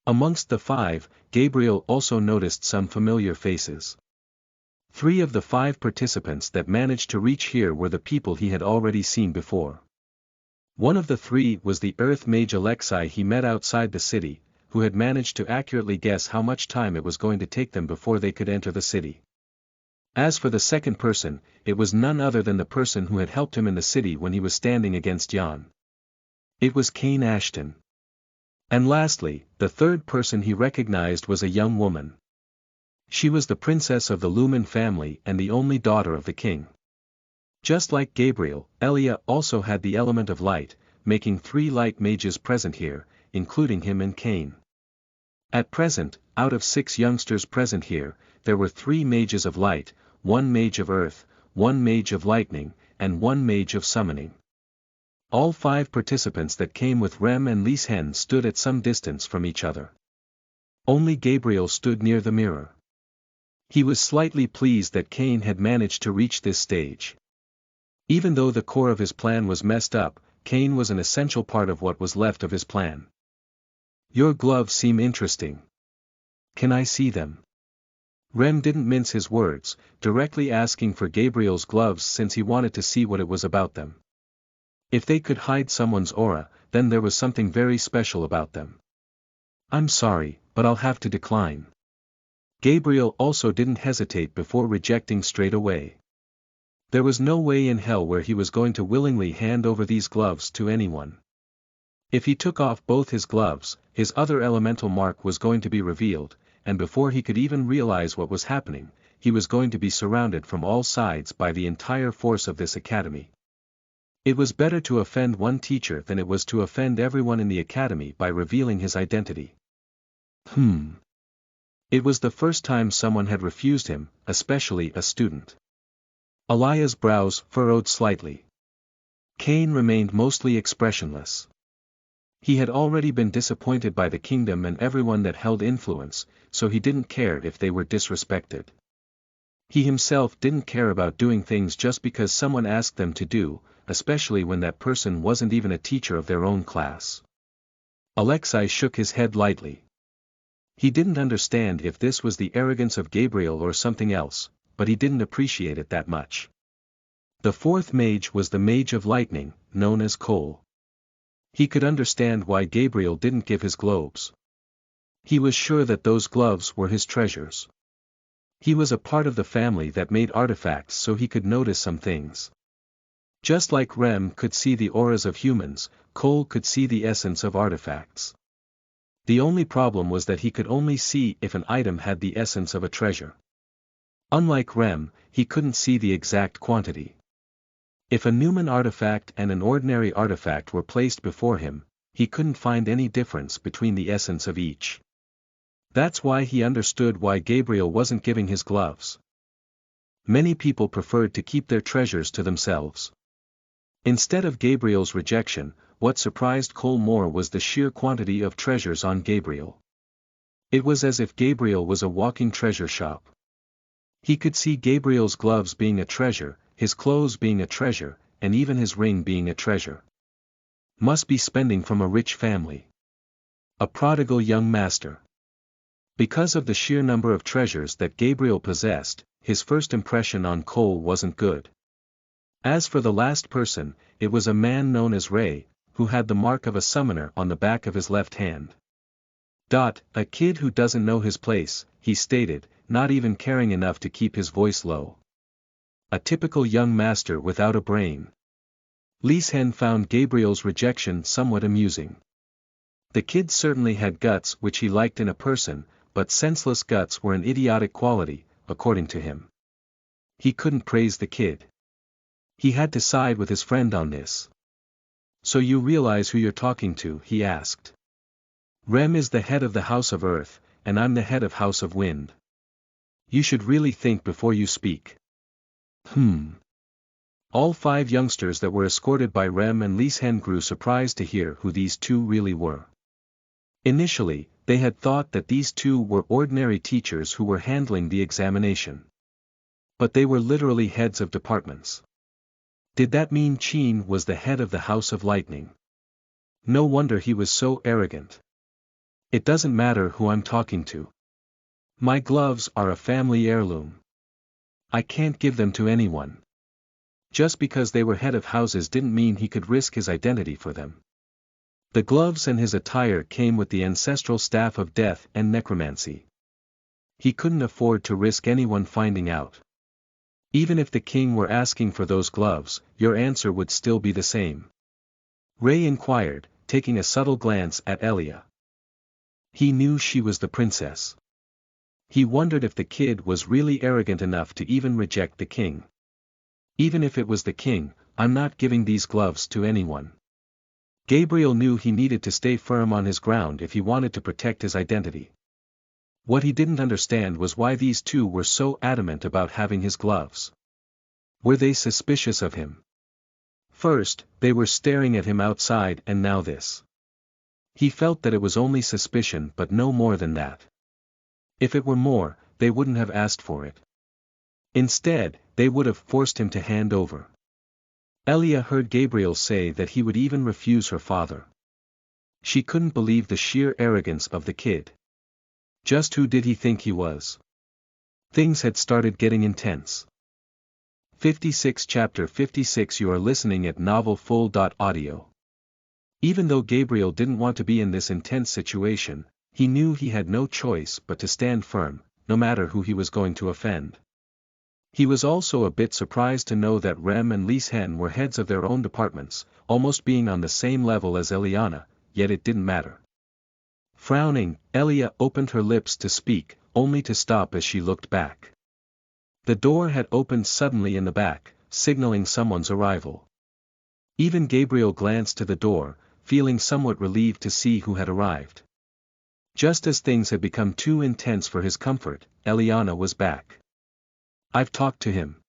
Amongst the 5, Gabriel also noticed some familiar faces. 3 of the 5 participants that managed to reach here were the people he had already seen before. One of the 3 was the Earth Mage Alexei he met outside the city, who had managed to accurately guess how much time it was going to take them before they could enter the city. As for the second person, it was none other than the person who had helped him in the city when he was standing against Jan. It was Kane Ashton. And lastly, the third person he recognized was a young woman. She was the princess of the Lumen family and the only daughter of the king. Just like Gabriel, Elia also had the element of light, making 3 light mages present here, including him and Kane. At present, out of 6 youngsters present here, there were 3 mages of light, 1 mage of earth, 1 mage of lightning, and 1 mage of summoning. All 5 participants that came with Rem and Lisen stood at some distance from each other. Only Gabriel stood near the mirror. He was slightly pleased that Cain had managed to reach this stage. Even though the core of his plan was messed up, Cain was an essential part of what was left of his plan. Your gloves seem interesting. Can I see them? Rem didn't mince his words, directly asking for Gabriel's gloves since he wanted to see what it was about them. If they could hide someone's aura, then there was something very special about them. I'm sorry, but I'll have to decline. Gabriel also didn't hesitate before rejecting straight away. There was no way in hell where he was going to willingly hand over these gloves to anyone. If he took off both his gloves, his other elemental mark was going to be revealed, and before he could even realize what was happening, he was going to be surrounded from all sides by the entire force of this academy. It was better to offend one teacher than it was to offend everyone in the academy by revealing his identity. It was the first time someone had refused him, especially a student. Eliah's brows furrowed slightly. Cain remained mostly expressionless. He had already been disappointed by the kingdom and everyone that held influence, so he didn't care if they were disrespected. He himself didn't care about doing things just because someone asked them to do, especially when that person wasn't even a teacher of their own class. Alexei shook his head lightly. He didn't understand if this was the arrogance of Gabriel or something else, but he didn't appreciate it that much. The 4th mage was the mage of lightning, known as Cole. He could understand why Gabriel didn't give his globes. He was sure that those gloves were his treasures. He was a part of the family that made artifacts so he could notice some things. Just like Rem could see the auras of humans, Cole could see the essence of artifacts. The only problem was that he could only see if an item had the essence of a treasure. Unlike Rem, he couldn't see the exact quantity. If a Newman artifact and an ordinary artifact were placed before him, he couldn't find any difference between the essence of each. That's why he understood why Gabriel wasn't giving his gloves. Many people preferred to keep their treasures to themselves. Instead of Gabriel's rejection, what surprised Cole more was the sheer quantity of treasures on Gabriel. It was as if Gabriel was a walking treasure shop. He could see Gabriel's gloves being a treasure, his clothes being a treasure, and even his ring being a treasure. Must be spending from a rich family. A prodigal young master. Because of the sheer number of treasures that Gabriel possessed, his first impression on Cole wasn't good. As for the last person, it was a man known as Ray, who had the mark of a summoner on the back of his left hand. A kid who doesn't know his place, he stated, not even caring enough to keep his voice low. A typical young master without a brain. Lisen found Gabriel's rejection somewhat amusing. The kid certainly had guts which he liked in a person, but senseless guts were an idiotic quality, according to him. He couldn't praise the kid. He had to side with his friend on this. So you realize who you're talking to? He asked. Rem is the head of the House of Earth, and I'm the head of House of Wind. You should really think before you speak. All 5 youngsters that were escorted by Rem and Lisen grew surprised to hear who these 2 really were. Initially, they had thought that these 2 were ordinary teachers who were handling the examination. But they were literally heads of departments. Did that mean Chin was the head of the House of Lightning? No wonder he was so arrogant. It doesn't matter who I'm talking to. My gloves are a family heirloom. I can't give them to anyone. Just because they were head of houses didn't mean he could risk his identity for them. The gloves and his attire came with the ancestral staff of death and necromancy. He couldn't afford to risk anyone finding out. Even if the king were asking for those gloves, your answer would still be the same. Ray inquired, taking a subtle glance at Elia. He knew she was the princess. He wondered if the kid was really arrogant enough to even reject the king. Even if it was the king, I'm not giving these gloves to anyone. Gabriel knew he needed to stay firm on his ground if he wanted to protect his identity. What he didn't understand was why these two were so adamant about having his gloves. Were they suspicious of him? First, they were staring at him outside, and now this. He felt that it was only suspicion but no more than that. If it were more, they wouldn't have asked for it. Instead, they would have forced him to hand over. Elia heard Gabriel say that he would even refuse her father. She couldn't believe the sheer arrogance of the kid. Just who did he think he was? Things had started getting intense. 56 Chapter 56 You are listening at novelfull.audio. Even though Gabriel didn't want to be in this intense situation, he knew he had no choice but to stand firm, no matter who he was going to offend. He was also a bit surprised to know that Rem and Lisen were heads of their own departments, almost being on the same level as Eliana, yet it didn't matter. Frowning, Elia opened her lips to speak, only to stop as she looked back. The door had opened suddenly in the back, signaling someone's arrival. Even Gabriel glanced to the door, feeling somewhat relieved to see who had arrived. Just as things had become too intense for his comfort, Eliana was back. I've talked to him.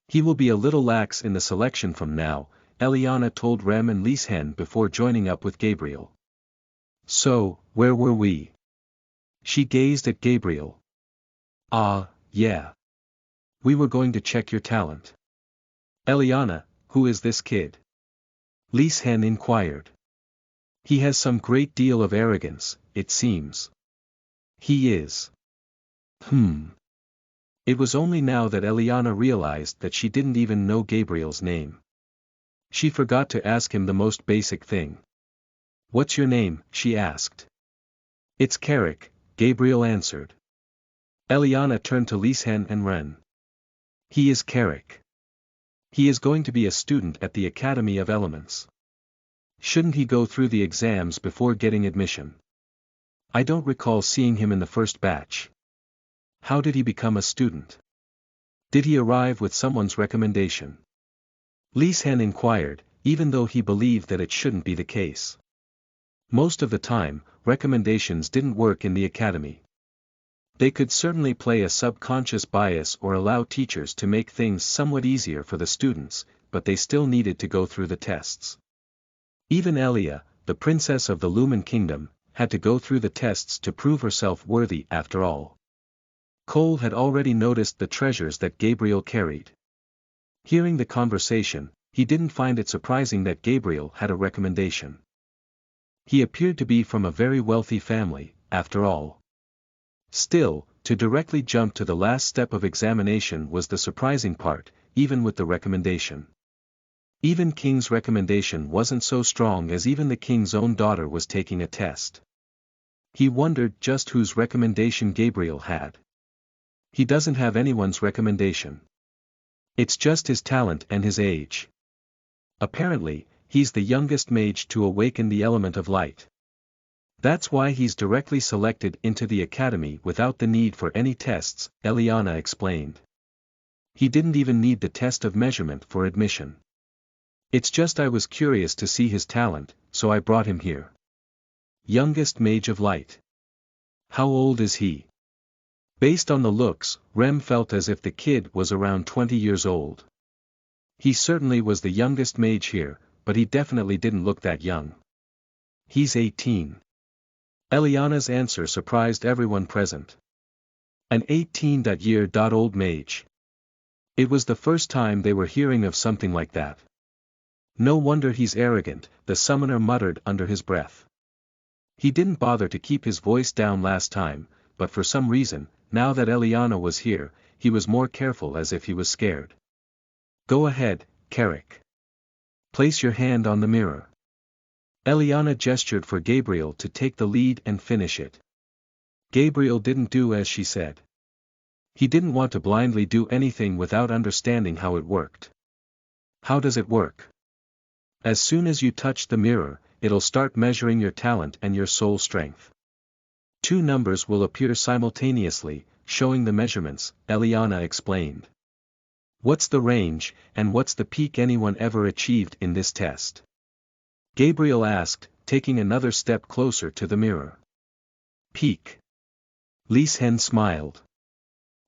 He will be a little lax in the selection from now, Eliana told Rem and Lisen before joining up with Gabriel. So, where were we? She gazed at Gabriel. Yeah. We were going to check your talent. Eliana, who is this kid? Lisen inquired. He has some great deal of arrogance, it seems. He is. It was only now that Eliana realized that she didn't even know Gabriel's name. She forgot to ask him the most basic thing. What's your name? She asked. It's Carrick, Gabriel answered. Eliana turned to Lisen and Ren. He is Carrick. He is going to be a student at the Academy of Elements. Shouldn't he go through the exams before getting admission? I don't recall seeing him in the first batch. How did he become a student? Did he arrive with someone's recommendation? Lisen inquired, even though he believed that it shouldn't be the case. Most of the time, recommendations didn't work in the academy. They could certainly play a subconscious bias or allow teachers to make things somewhat easier for the students, but they still needed to go through the tests. Even Elia, the princess of the Lumen Kingdom, had to go through the tests to prove herself worthy after all. Cole had already noticed the treasures that Gabriel carried. Hearing the conversation, he didn't find it surprising that Gabriel had a recommendation. He appeared to be from a very wealthy family, after all. Still, to directly jump to the last step of examination was the surprising part, even with the recommendation. Even King's recommendation wasn't so strong as even the King's own daughter was taking a test. He wondered just whose recommendation Gabriel had. He doesn't have anyone's recommendation. It's just his talent and his age. Apparently, he's the youngest mage to awaken the element of light. That's why he's directly selected into the academy without the need for any tests, Eliana explained. He didn't even need the test of measurement for admission. It's just I was curious to see his talent, so I brought him here. Youngest Mage of Light. How old is he? Based on the looks, Rem felt as if the kid was around 20 years old. He certainly was the youngest mage here, but he definitely didn't look that young. He's 18. Eliana's answer surprised everyone present. An 18-year-old mage. It was the first time they were hearing of something like that. No wonder he's arrogant, the summoner muttered under his breath. He didn't bother to keep his voice down last time, but for some reason, now that Eliana was here, he was more careful as if he was scared. Go ahead, Carrick. Place your hand on the mirror. Eliana gestured for Gabriel to take the lead and finish it. Gabriel didn't do as she said. He didn't want to blindly do anything without understanding how it worked. How does it work? As soon as you touch the mirror, it'll start measuring your talent and your soul strength. Two numbers will appear simultaneously, showing the measurements, Eliana explained. What's the range, and what's the peak anyone ever achieved in this test? Gabriel asked, taking another step closer to the mirror. Peak. Lise Hen smiled.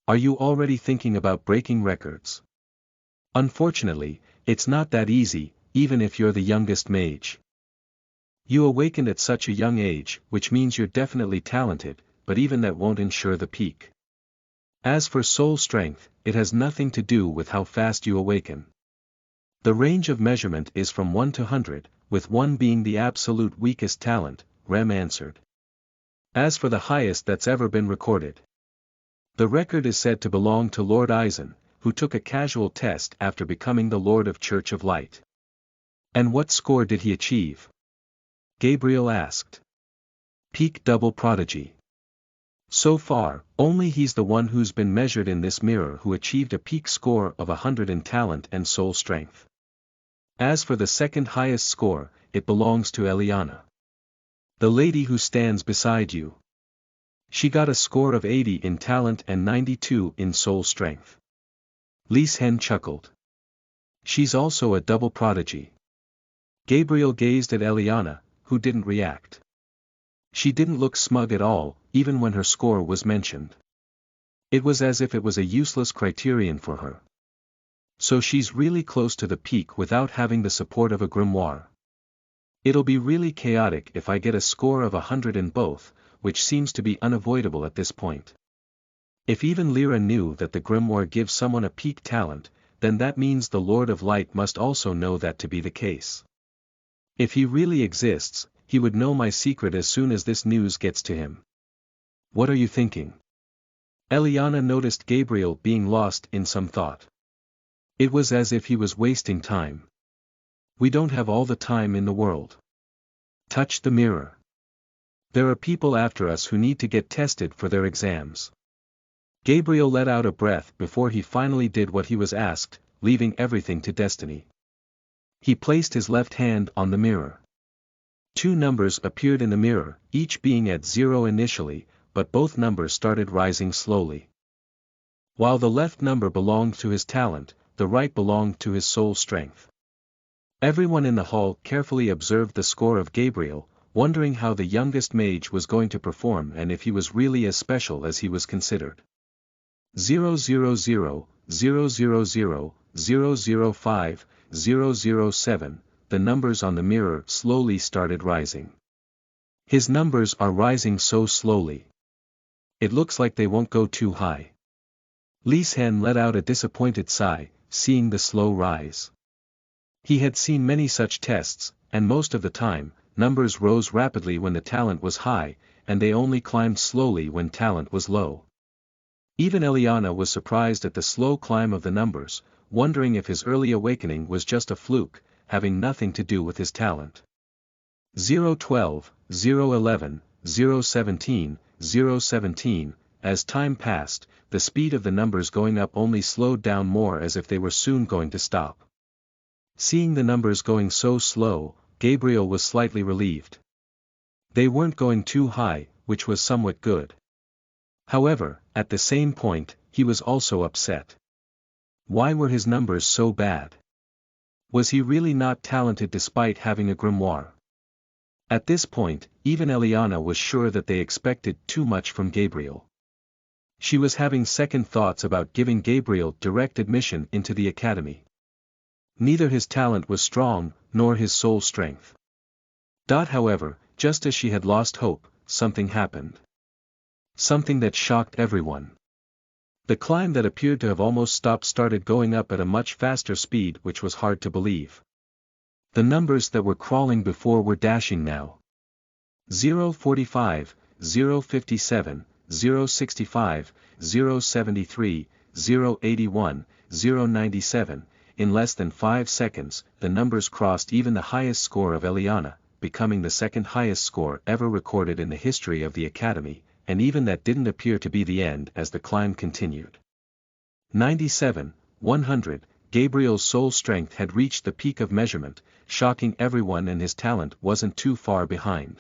Are you already thinking about breaking records? Unfortunately, it's not that easy, even if you're the youngest mage. You awakened at such a young age, which means you're definitely talented, but even that won't ensure the peak. As for soul strength, it has nothing to do with how fast you awaken. The range of measurement is from 1 to 100, with 1 being the absolute weakest talent, Rem answered. As for the highest that's ever been recorded. The record is said to belong to Lord Eisen, who took a casual test after becoming the Lord of Church of Light. And what score did he achieve? Gabriel asked. Peak double prodigy. So far, only he's the one who's been measured in this mirror who achieved a peak score of 100 in talent and soul strength. As for the second highest score, it belongs to Eliana. The lady who stands beside you. She got a score of 80 in talent and 92 in soul strength. Lise Hen chuckled. She's also a double prodigy. Gabriel gazed at Eliana, who didn't react. She didn't look smug at all, even when her score was mentioned. It was as if it was a useless criterion for her. So she's really close to the peak without having the support of a grimoire. It'll be really chaotic if I get a score of 100 in both, which seems to be unavoidable at this point. If even Lyra knew that the grimoire gives someone a peak talent, then that means the Lord of Light must also know that to be the case. If he really exists, he would know my secret as soon as this news gets to him. What are you thinking? Eliana noticed Gabriel being lost in some thought. It was as if he was wasting time. We don't have all the time in the world. Touch the mirror. There are people after us who need to get tested for their exams. Gabriel let out a breath before he finally did what he was asked, leaving everything to destiny. He placed his left hand on the mirror. 2 numbers appeared in the mirror, each being at 0 initially, but both numbers started rising slowly. While the left number belonged to his talent, the right belonged to his soul strength. Everyone in the hall carefully observed the score of Gabriel, wondering how the youngest mage was going to perform and if he was really as special as he was considered. 000, 000, 000, 005, 007, the numbers on the mirror slowly started rising. His numbers are rising so slowly. It looks like they won't go too high. Lise Hen let out a disappointed sigh, seeing the slow rise. He had seen many such tests, and most of the time, numbers rose rapidly when the talent was high, and they only climbed slowly when talent was low. Even Eliana was surprised at the slow climb of the numbers, wondering if his early awakening was just a fluke, having nothing to do with his talent. 012, 011, 017, 017, as time passed, the speed of the numbers going up only slowed down more as if they were soon going to stop. Seeing the numbers going so slow, Gabriel was slightly relieved. They weren't going too high, which was somewhat good. However, at the same point, he was also upset. Why were his numbers so bad? Was he really not talented despite having a grimoire? At this point, even Eliana was sure that they expected too much from Gabriel. She was having second thoughts about giving Gabriel direct admission into the academy. Neither his talent was strong, nor his soul strength. However, just as she had lost hope, something happened. Something that shocked everyone. The climb that appeared to have almost stopped started going up at a much faster speed, which was hard to believe. The numbers that were crawling before were dashing now. 045, 057, 065, 073, 081, 097, in less than 5 seconds, the numbers crossed even the highest score of Eliana, becoming the second highest score ever recorded in the history of the Academy, and even that didn't appear to be the end as the climb continued. 97, 100, Gabriel's soul strength had reached the peak of measurement, shocking everyone, and his talent wasn't too far behind.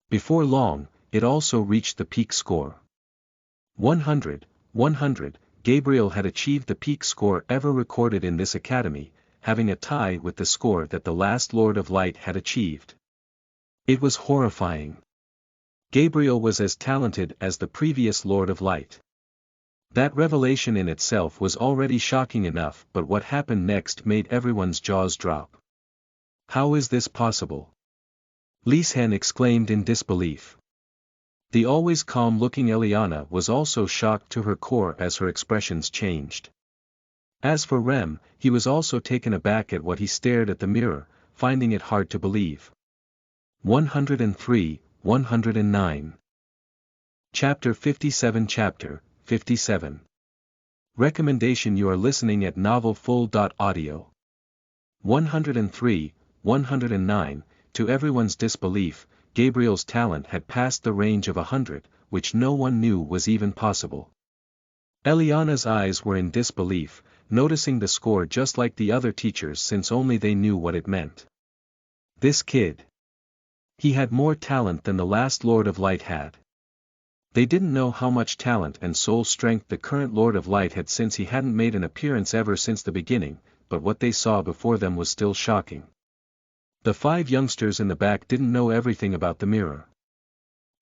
Before long, it also reached the peak score. 100, 100, Gabriel had achieved the peak score ever recorded in this academy, having a tie with the score that the last Lord of Light had achieved. It was horrifying. Gabriel was as talented as the previous Lord of Light. That revelation in itself was already shocking enough, but what happened next made everyone's jaws drop. How is this possible? Lisen exclaimed in disbelief. The always calm-looking Eliana was also shocked to her core as her expressions changed. As for Rem, he was also taken aback at what he stared at the mirror, finding it hard to believe. 103, 109. Chapter 57. Chapter 57. Recommendation: you are listening at novelfull.audio. 103, 109. To everyone's disbelief, Gabriel's talent had passed the range of 100, which no one knew was even possible. Eliana's eyes were in disbelief, noticing the score just like the other teachers, since only they knew what it meant. This kid. He had more talent than the last Lord of Light had. They didn't know how much talent and soul strength the current Lord of Light had, since he hadn't made an appearance ever since the beginning, but what they saw before them was still shocking. The 5 youngsters in the back didn't know everything about the mirror.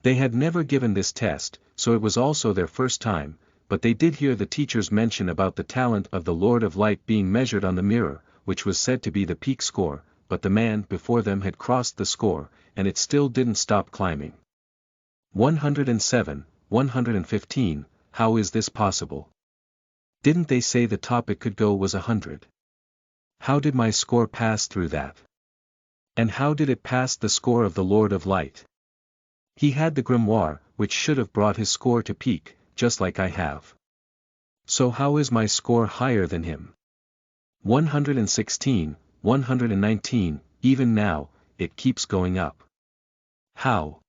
They had never given this test, so it was also their first time, but they did hear the teachers mention about the talent of the Lord of Light being measured on the mirror, which was said to be the peak score, but the man before them had crossed the score, and it still didn't stop climbing. 107, 115, how is this possible? Didn't they say the top it could go was 100? How did my score pass through that? And how did it pass the score of the Lord of Light? He had the grimoire, which should have brought his score to peak, just like I have. So how is my score higher than him? 116, 119, even now, it keeps going up. How?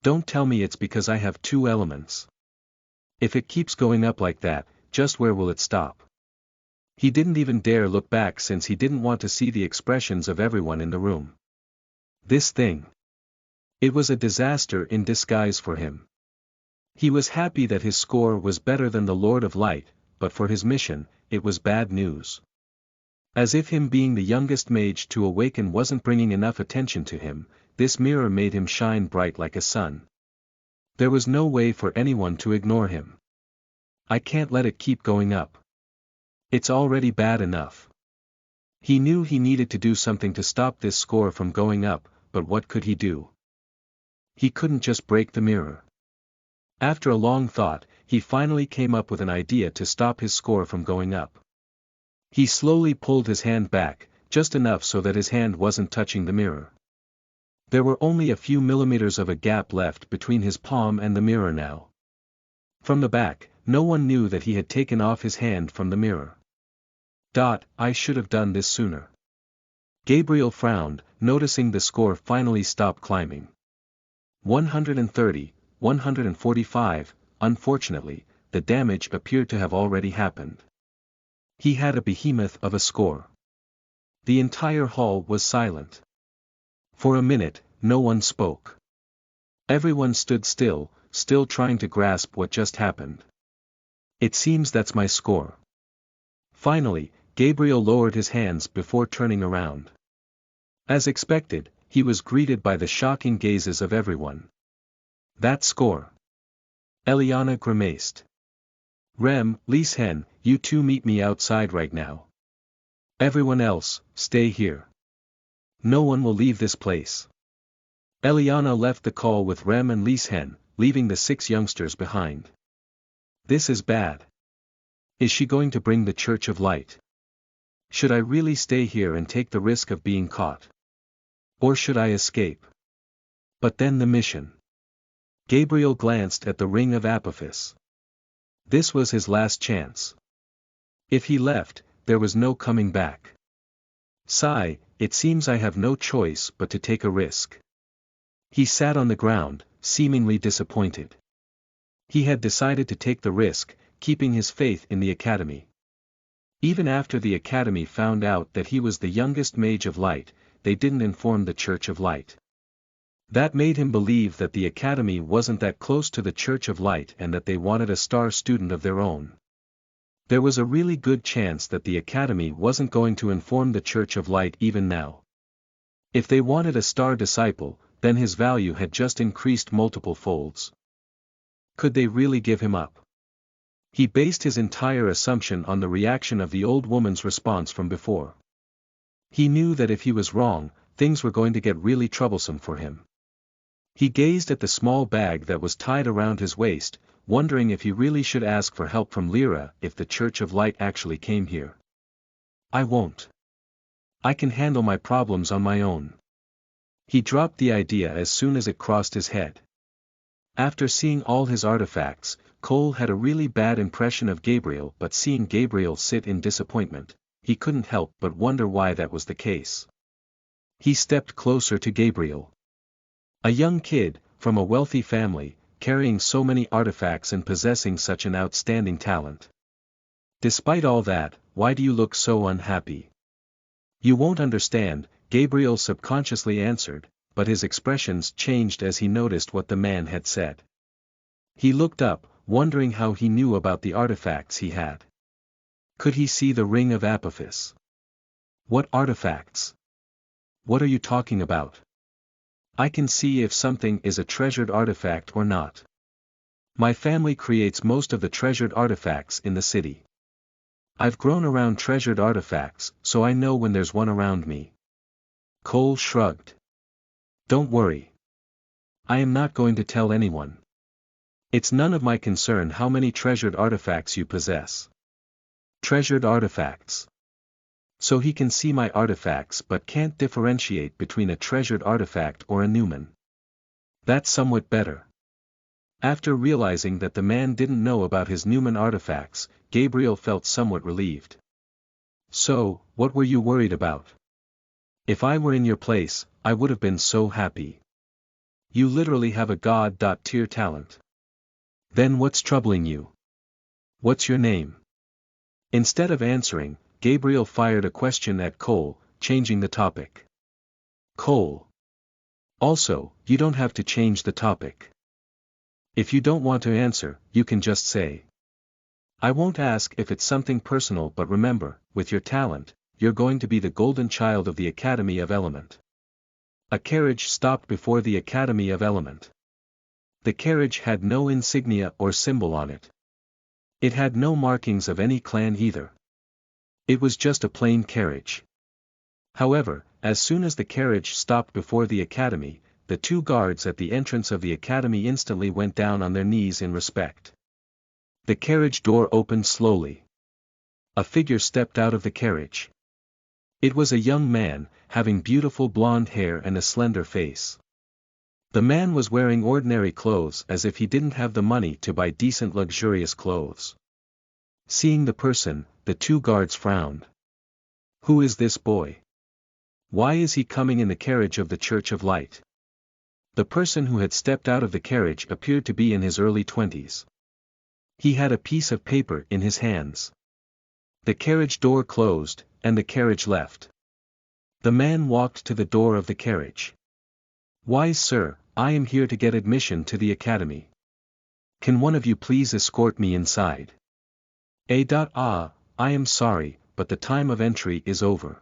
Don't tell me it's because I have 2 elements. If it keeps going up like that, just where will it stop? He didn't even dare look back, since he didn't want to see the expressions of everyone in the room. This thing. It was a disaster in disguise for him. He was happy that his score was better than the Lord of Light, but for his mission, it was bad news. As if him being the youngest mage to awaken wasn't bringing enough attention to him, this mirror made him shine bright like a sun. There was no way for anyone to ignore him. I can't let it keep going up. It's already bad enough. He knew he needed to do something to stop this score from going up, but what could he do? He couldn't just break the mirror. After a long thought, he finally came up with an idea to stop his score from going up. He slowly pulled his hand back, just enough so that his hand wasn't touching the mirror. There were only a few millimeters of a gap left between his palm and the mirror now. From the back, no one knew that he had taken off his hand from the mirror. I should have done this sooner. Gabriel frowned, noticing the score finally stop climbing. 130, 145, unfortunately, the damage appeared to have already happened. He had a behemoth of a score. The entire hall was silent. For a minute, no one spoke. Everyone stood still, still trying to grasp what just happened. It seems that's my score. Finally, Gabriel lowered his hands before turning around. As expected, he was greeted by the shocking gazes of everyone. That score. Eliana grimaced. Rem, Lisen, you 2 meet me outside right now. Everyone else, stay here. No one will leave this place. Eliana left the call with Rem and Lisen, leaving the 6 youngsters behind. This is bad. Is she going to bring the Church of Light? Should I really stay here and take the risk of being caught? Or should I escape? But then the mission. Gabriel glanced at the ring of Apophis. This was his last chance. If he left, there was no coming back. Sigh, it seems I have no choice but to take a risk. He sat on the ground, seemingly disappointed. He had decided to take the risk, keeping his faith in the academy. Even after the academy found out that he was the youngest mage of light, they didn't inform the Church of Light. That made him believe that the academy wasn't that close to the Church of Light and that they wanted a star student of their own. There was a really good chance that the academy wasn't going to inform the Church of Light even now. If they wanted a star disciple, then his value had just increased multiple folds. Could they really give him up? He based his entire assumption on the reaction of the old woman's response from before. He knew that if he was wrong, things were going to get really troublesome for him. He gazed at the small bag that was tied around his waist, wondering if he really should ask for help from Lyra if the Church of Light actually came here. I won't. I can handle my problems on my own. He dropped the idea as soon as it crossed his head. After seeing all his artifacts, Cole had a really bad impression of Gabriel, but seeing Gabriel sit in disappointment, he couldn't help but wonder why that was the case. He stepped closer to Gabriel. A young kid, from a wealthy family, carrying so many artifacts and possessing such an outstanding talent. Despite all that, why do you look so unhappy? You won't understand, Gabriel subconsciously answered, but his expressions changed as he noticed what the man had said. He looked up, wondering how he knew about the artifacts he had. Could he see the ring of Apophis? What artifacts? What are you talking about? I can see if something is a treasured artifact or not. My family creates most of the treasured artifacts in the city. I've grown around treasured artifacts, so I know when there's one around me. Cole shrugged. Don't worry. I am not going to tell anyone. It's none of my concern how many treasured artifacts you possess. Treasured artifacts. So he can see my artifacts but can't differentiate between a treasured artifact or a Newman. That's somewhat better. After realizing that the man didn't know about his Newman artifacts, Gabriel felt somewhat relieved. So, what were you worried about? If I were in your place, I would have been so happy. You literally have a god-tier talent. Then what's troubling you? What's your name? Instead of answering, Gabriel fired a question at Cole, changing the topic. Cole. Also, you don't have to change the topic. If you don't want to answer, you can just say. I won't ask if it's something personal, but remember, with your talent, you're going to be the golden child of the Academy of Element. A carriage stopped before the Academy of Element. The carriage had no insignia or symbol on it. It had no markings of any clan either. It was just a plain carriage. However, as soon as the carriage stopped before the academy, the two guards at the entrance of the academy instantly went down on their knees in respect. The carriage door opened slowly. A figure stepped out of the carriage. It was a young man, having beautiful blonde hair and a slender face. The man was wearing ordinary clothes as if he didn't have the money to buy decent luxurious clothes. Seeing the person, the two guards frowned. Who is this boy? Why is he coming in the carriage of the Church of Light? The person who had stepped out of the carriage appeared to be in his early 20s. He had a piece of paper in his hands. The carriage door closed, and the carriage left. The man walked to the door of the carriage. Wise sir, I am here to get admission to the academy. Can one of you please escort me inside? I am sorry, but the time of entry is over.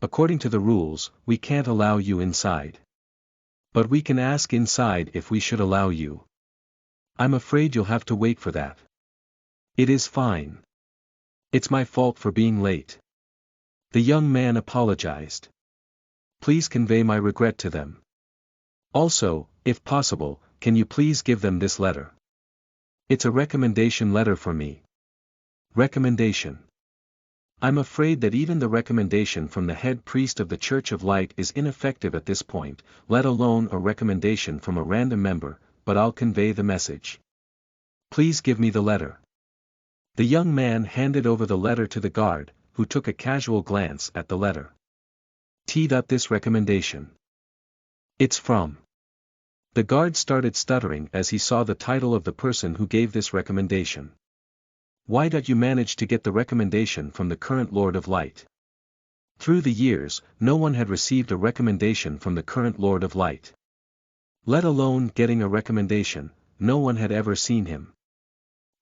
According to the rules, we can't allow you inside. But we can ask inside if we should allow you. I'm afraid you'll have to wait for that. It is fine. It's my fault for being late. The young man apologized. Please convey my regret to them. Also, if possible, can you please give them this letter? It's a recommendation letter for me. Recommendation. I'm afraid that even the recommendation from the head priest of the Church of Light is ineffective at this point, let alone a recommendation from a random member, but I'll convey the message. Please give me the letter. The young man handed over the letter to the guard, who took a casual glance at the letter. Teed up this recommendation. It's from. The guard started stuttering as he saw the title of the person who gave this recommendation. Why don't you manage to get the recommendation from the current Lord of Light? Through the years, no one had received a recommendation from the current Lord of Light. Let alone getting a recommendation, no one had ever seen him.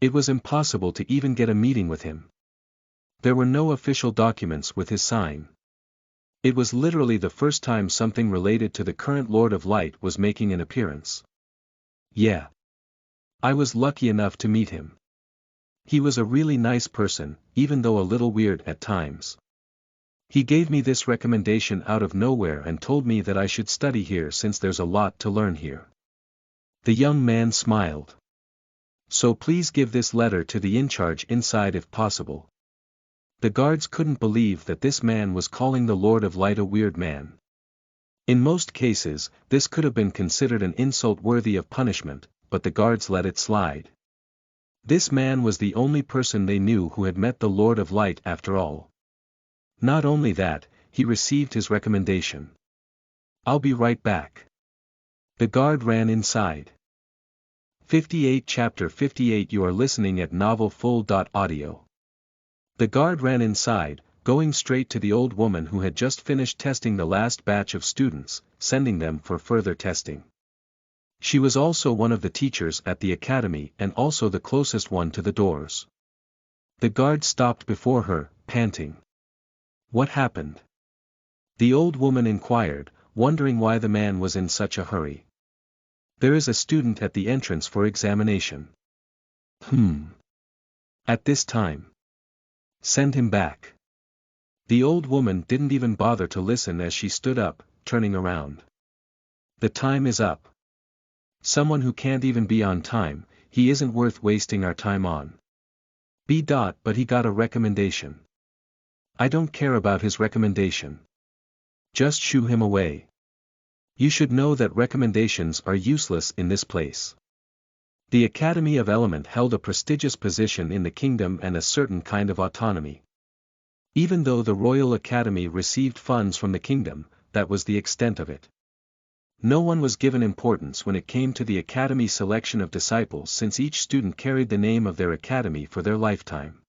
It was impossible to even get a meeting with him. There were no official documents with his sign. It was literally the first time something related to the current Lord of Light was making an appearance. Yeah. I was lucky enough to meet him. He was a really nice person, even though a little weird at times. He gave me this recommendation out of nowhere and told me that I should study here since there's a lot to learn here. The young man smiled. So please give this letter to the in-charge inside if possible. The guards couldn't believe that this man was calling the Lord of Light a weird man. In most cases, this could have been considered an insult worthy of punishment, but the guards let it slide. This man was the only person they knew who had met the Lord of Light after all. Not only that, he received his recommendation. I'll be right back. The guard ran inside. 58 Chapter 58 You are listening at novelfull.audio. The guard ran inside, going straight to the old woman who had just finished testing the last batch of students, sending them for further testing. She was also one of the teachers at the academy and also the closest one to the doors. The guard stopped before her, panting. What happened? The old woman inquired, wondering why the man was in such a hurry. There is a student at the entrance for examination. At this time. Send him back. The old woman didn't even bother to listen as she stood up, turning around. The time is up. Someone who can't even be on time, he isn't worth wasting our time on. But he got a recommendation. I don't care about his recommendation. Just shoo him away. You should know that recommendations are useless in this place. The Academy of Element held a prestigious position in the kingdom and a certain kind of autonomy. Even though the Royal Academy received funds from the kingdom, that was the extent of it. No one was given importance when it came to the Academy selection of disciples since each student carried the name of their academy for their lifetime.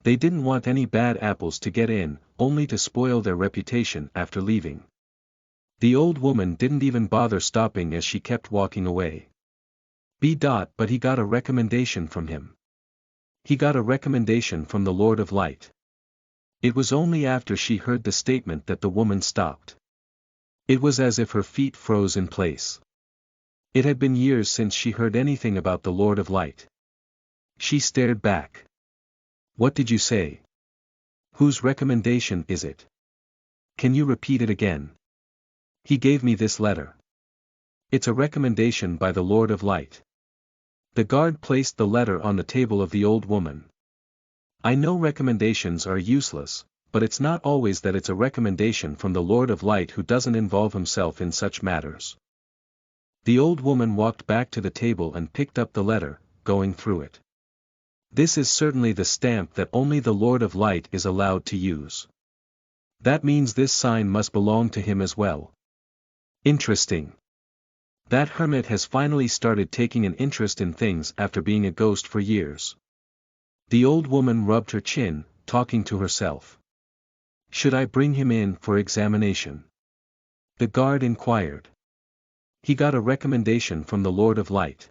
They didn't want any bad apples to get in, only to spoil their reputation after leaving. The old woman didn't even bother stopping as she kept walking away. But he got a recommendation from him. He got a recommendation from the Lord of Light. It was only after she heard the statement that the woman stopped. It was as if her feet froze in place. It had been years since she heard anything about the Lord of Light. She stared back. What did you say? Whose recommendation is it? Can you repeat it again? He gave me this letter. It's a recommendation by the Lord of Light. The guard placed the letter on the table of the old woman. I know recommendations are useless, but it's not always that it's a recommendation from the Lord of Light who doesn't involve himself in such matters. The old woman walked back to the table and picked up the letter, going through it. This is certainly the stamp that only the Lord of Light is allowed to use. That means this sign must belong to him as well. Interesting. That hermit has finally started taking an interest in things after being a ghost for years. The old woman rubbed her chin, talking to herself. Should I bring him in for examination? The guard inquired. He got a recommendation from the Lord of Light.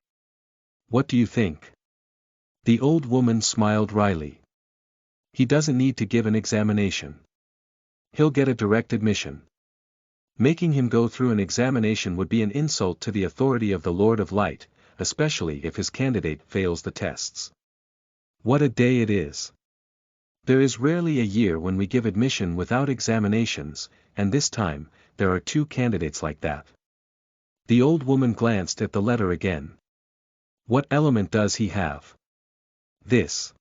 What do you think? The old woman smiled wryly. He doesn't need to give an examination. He'll get a direct admission. Making him go through an examination would be an insult to the authority of the Lord of Light, especially if his candidate fails the tests. What a day it is. There is rarely a year when we give admission without examinations, and this time, there are 2 candidates like that. The old woman glanced at the letter again. What element does he have? This.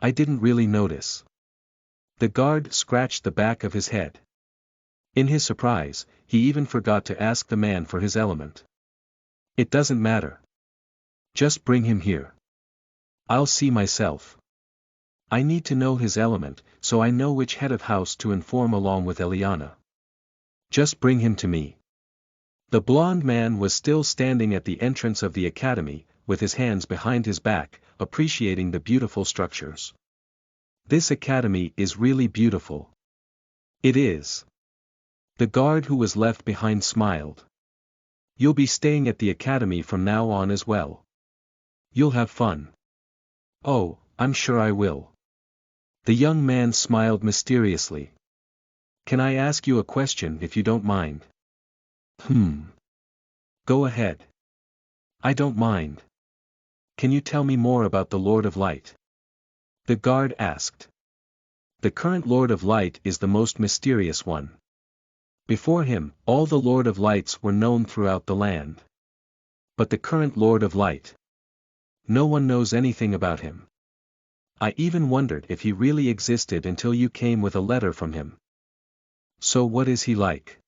I didn't really notice. The guard scratched the back of his head. In his surprise, he even forgot to ask the man for his element. It doesn't matter. Just bring him here. I'll see myself. I need to know his element, so I know which head of house to inform along with Eliana. Just bring him to me. The blond man was still standing at the entrance of the academy, with his hands behind his back, appreciating the beautiful structures. This academy is really beautiful. It is. The guard who was left behind smiled. You'll be staying at the academy from now on as well. You'll have fun. Oh, I'm sure I will. The young man smiled mysteriously. Can I ask you a question if you don't mind? Go ahead. I don't mind. Can you tell me more about the Lord of Light? The guard asked. The current Lord of Light is the most mysterious one. Before him, all the Lord of Lights were known throughout the land. But the current Lord of Light, no one knows anything about him. I even wondered if he really existed until you came with a letter from him. So what is he like?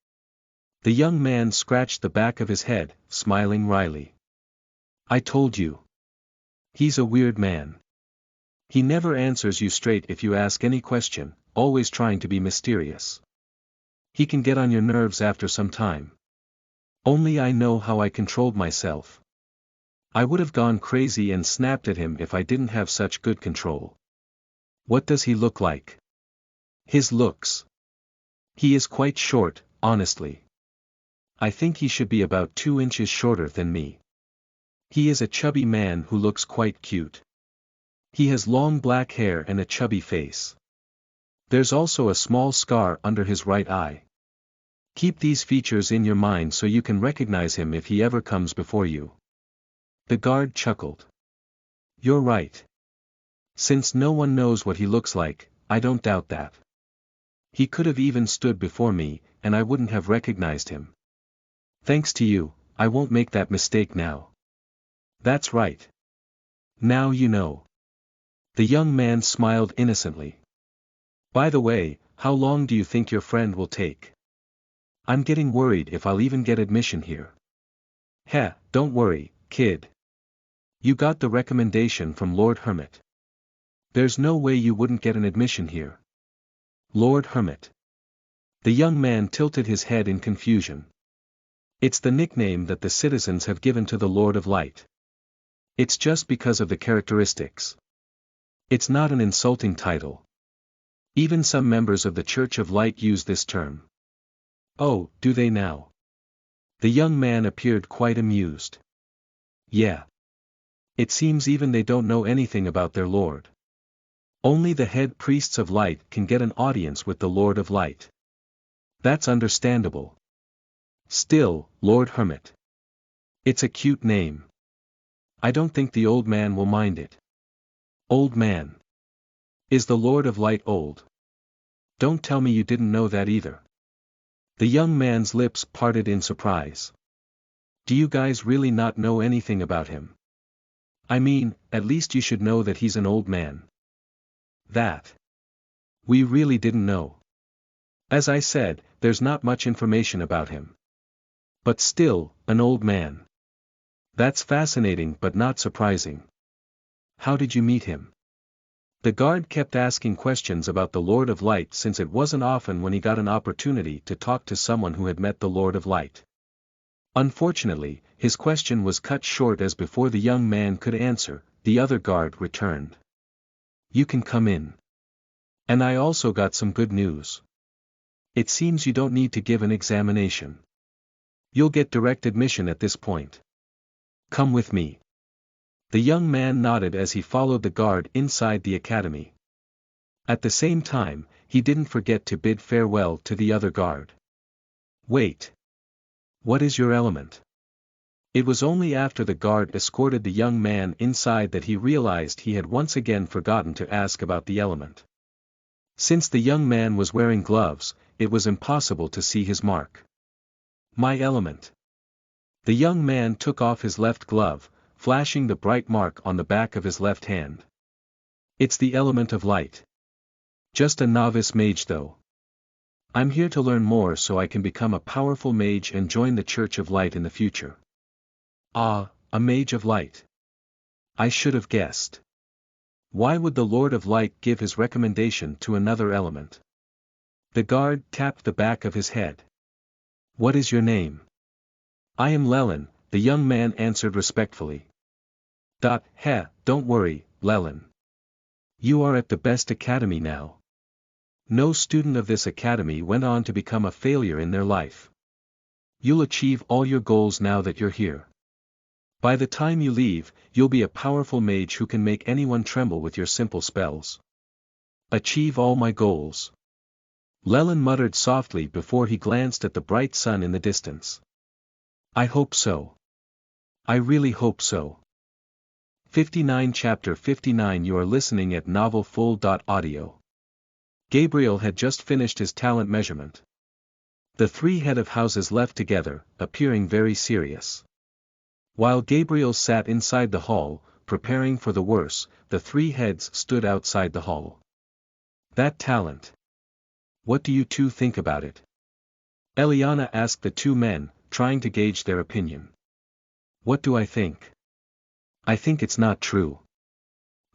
The young man scratched the back of his head, smiling wryly. I told you. He's a weird man. He never answers you straight if you ask any question, always trying to be mysterious. He can get on your nerves after some time. Only I know how I controlled myself. I would have gone crazy and snapped at him if I didn't have such good control. What does he look like? His looks. He is quite short, honestly. I think he should be about 2 inches shorter than me. He is a chubby man who looks quite cute. He has long black hair and a chubby face. There's also a small scar under his right eye. Keep these features in your mind so you can recognize him if he ever comes before you. The guard chuckled. You're right. Since no one knows what he looks like, I don't doubt that. He could have even stood before me, and I wouldn't have recognized him. Thanks to you, I won't make that mistake now. That's right. Now you know. The young man smiled innocently. By the way, how long do you think your friend will take? I'm getting worried if I'll even get admission here. Heh, don't worry, kid. You got the recommendation from Lord Hermit. There's no way you wouldn't get an admission here. Lord Hermit. The young man tilted his head in confusion. It's the nickname that the citizens have given to the Lord of Light. It's just because of the characteristics. It's not an insulting title. Even some members of the Church of Light use this term. Oh, do they now? The young man appeared quite amused. Yeah. It seems even they don't know anything about their Lord. Only the head priests of light can get an audience with the Lord of Light. That's understandable. Still, Lord Hermit. It's a cute name. I don't think the old man will mind it. Old man. Is the Lord of Light old? Don't tell me you didn't know that either. The young man's lips parted in surprise. Do you guys really not know anything about him? I mean, at least you should know that he's an old man. That. We really didn't know. As I said, there's not much information about him. But still, an old man. That's fascinating but not surprising. How did you meet him? The guard kept asking questions about the Lord of Light since it wasn't often when he got an opportunity to talk to someone who had met the Lord of Light. Unfortunately, his question was cut short as before the young man could answer, the other guard returned. You can come in. And I also got some good news. It seems you don't need to give an examination. You'll get direct admission at this point. Come with me. The young man nodded as he followed the guard inside the academy. At the same time, he didn't forget to bid farewell to the other guard. Wait. What is your element? It was only after the guard escorted the young man inside that he realized he had once again forgotten to ask about the element. Since the young man was wearing gloves, it was impossible to see his mark. My element. The young man took off his left glove, flashing the bright mark on the back of his left hand. It's the element of light. Just a novice mage though. I'm here to learn more so I can become a powerful mage and join the Church of Light in the future. Ah, a mage of light. I should have guessed. Why would the Lord of Light give his recommendation to another element? The guard tapped the back of his head. What is your name? I am Lelin, the young man answered respectfully. Don't worry, Lelin. You are at the best academy now. No student of this academy went on to become a failure in their life. You'll achieve all your goals now that you're here. By the time you leave, you'll be a powerful mage who can make anyone tremble with your simple spells. Achieve all my goals. Leland muttered softly before he glanced at the bright sun in the distance. I hope so. I really hope so. 59 Chapter 59 You are listening at novelfull.audio. Gabriel had just finished his talent measurement. The three head of houses left together, appearing very serious. While Gabriel sat inside the hall, preparing for the worst, the three heads stood outside the hall. That talent. What do you two think about it? Eliana asked the two men, trying to gauge their opinion. What do I think? I think it's not true.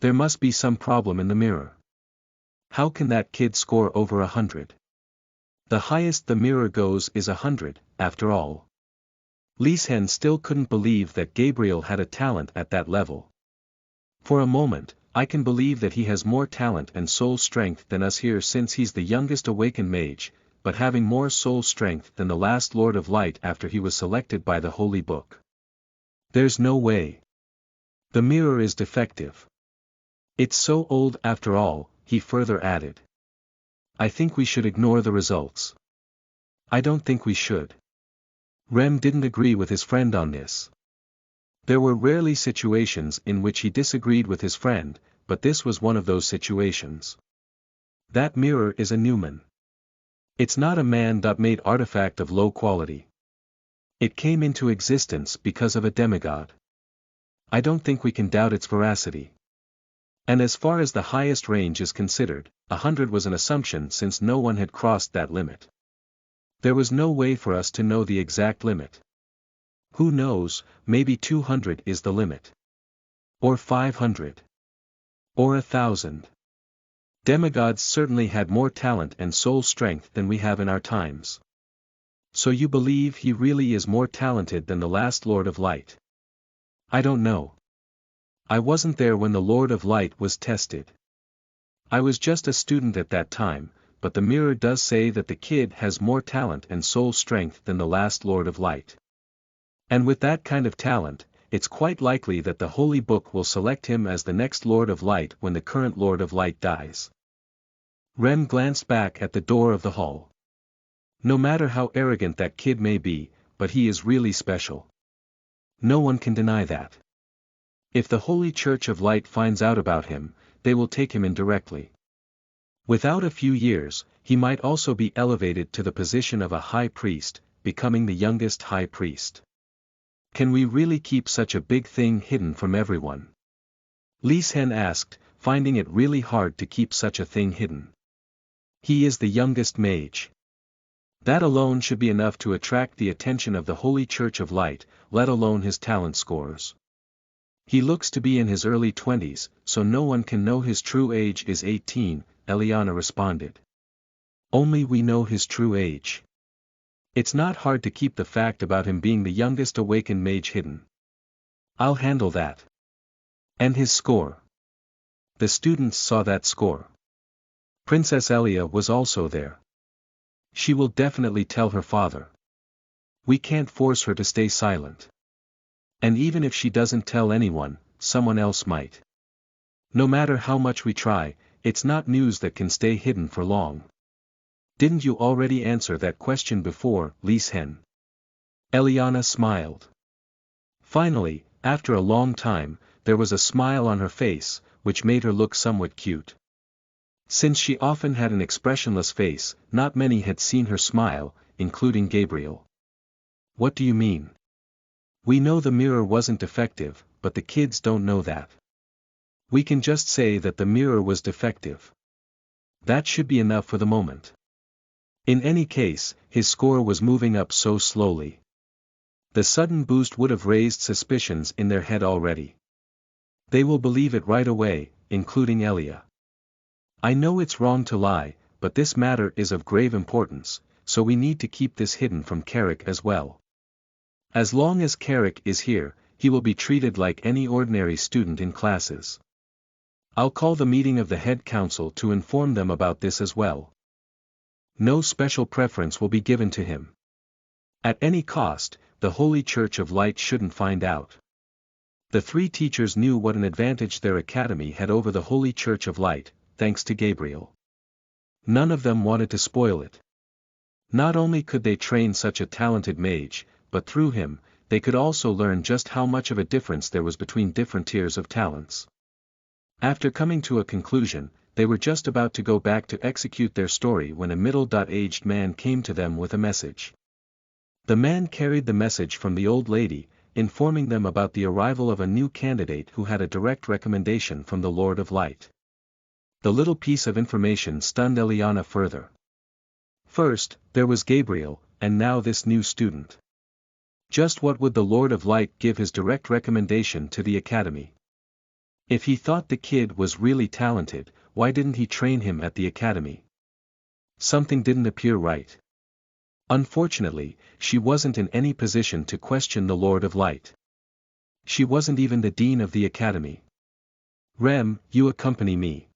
There must be some problem in the mirror. How can that kid score over 100? The highest the mirror goes is 100, after all. Lieshen still couldn't believe that Gabriel had a talent at that level. For a moment, I can believe that he has more talent and soul strength than us here since he's the youngest awakened mage, but having more soul strength than the last Lord of Light after he was selected by the Holy Book. There's no way. The mirror is defective. It's so old after all, he further added. I think we should ignore the results. I don't think we should. Rem didn't agree with his friend on this. There were rarely situations in which he disagreed with his friend, but this was one of those situations. That mirror is a Newman. It's not a man-made artifact of low quality. It came into existence because of a demigod. I don't think we can doubt its veracity. And as far as the highest range is considered, 100 was an assumption since no one had crossed that limit. There was no way for us to know the exact limit. Who knows, maybe 200 is the limit. Or 500. Or 1,000. Demigods certainly had more talent and soul strength than we have in our times. So you believe he really is more talented than the last Lord of Light? I don't know. I wasn't there when the Lord of Light was tested. I was just a student at that time, but the mirror does say that the kid has more talent and soul strength than the last Lord of Light. And with that kind of talent, it's quite likely that the Holy Book will select him as the next Lord of Light when the current Lord of Light dies. Rem glanced back at the door of the hall. No matter how arrogant that kid may be, but he is really special. No one can deny that. If the Holy Church of Light finds out about him, they will take him in directly. Without a few years, he might also be elevated to the position of a high priest, becoming the youngest high priest. Can we really keep such a big thing hidden from everyone? Lieshen asked, finding it really hard to keep such a thing hidden. He is the youngest mage. That alone should be enough to attract the attention of the Holy Church of Light, let alone his talent scores. He looks to be in his early 20s, so no one can know his true age is 18, Eliana responded. Only we know his true age. It's not hard to keep the fact about him being the youngest awakened mage hidden. I'll handle that. And his score. The students saw that score. Princess Elia was also there. She will definitely tell her father. We can't force her to stay silent. And even if she doesn't tell anyone, someone else might. No matter how much we try, it's not news that can stay hidden for long. Didn't you already answer that question before, Lieshen? Eliana smiled. Finally, after a long time, there was a smile on her face, which made her look somewhat cute. Since she often had an expressionless face, not many had seen her smile, including Gabriel. What do you mean? We know the mirror wasn't defective, but the kids don't know that. We can just say that the mirror was defective. That should be enough for the moment. In any case, his score was moving up so slowly. The sudden boost would have raised suspicions in their head already. They will believe it right away, including Elia. I know it's wrong to lie, but this matter is of grave importance, so we need to keep this hidden from Carrick as well. As long as Carrick is here, he will be treated like any ordinary student in classes. I'll call the meeting of the head council to inform them about this as well. No special preference will be given to him. At any cost, the Holy Church of Light shouldn't find out. The three teachers knew what an advantage their academy had over the Holy Church of Light, thanks to Gabriel. None of them wanted to spoil it. Not only could they train such a talented mage, but through him, they could also learn just how much of a difference there was between different tiers of talents. After coming to a conclusion, they were just about to go back to execute their story when a middle-aged man came to them with a message. The man carried the message from the old lady, informing them about the arrival of a new candidate who had a direct recommendation from the Lord of Light. The little piece of information stunned Eliana further. First, there was Gabriel, and now this new student. Just what would the Lord of Light give his direct recommendation to the academy? If he thought the kid was really talented, why didn't he train him at the academy? Something didn't appear right. Unfortunately, she wasn't in any position to question the Lord of Light. She wasn't even the dean of the academy. Rem, you accompany me.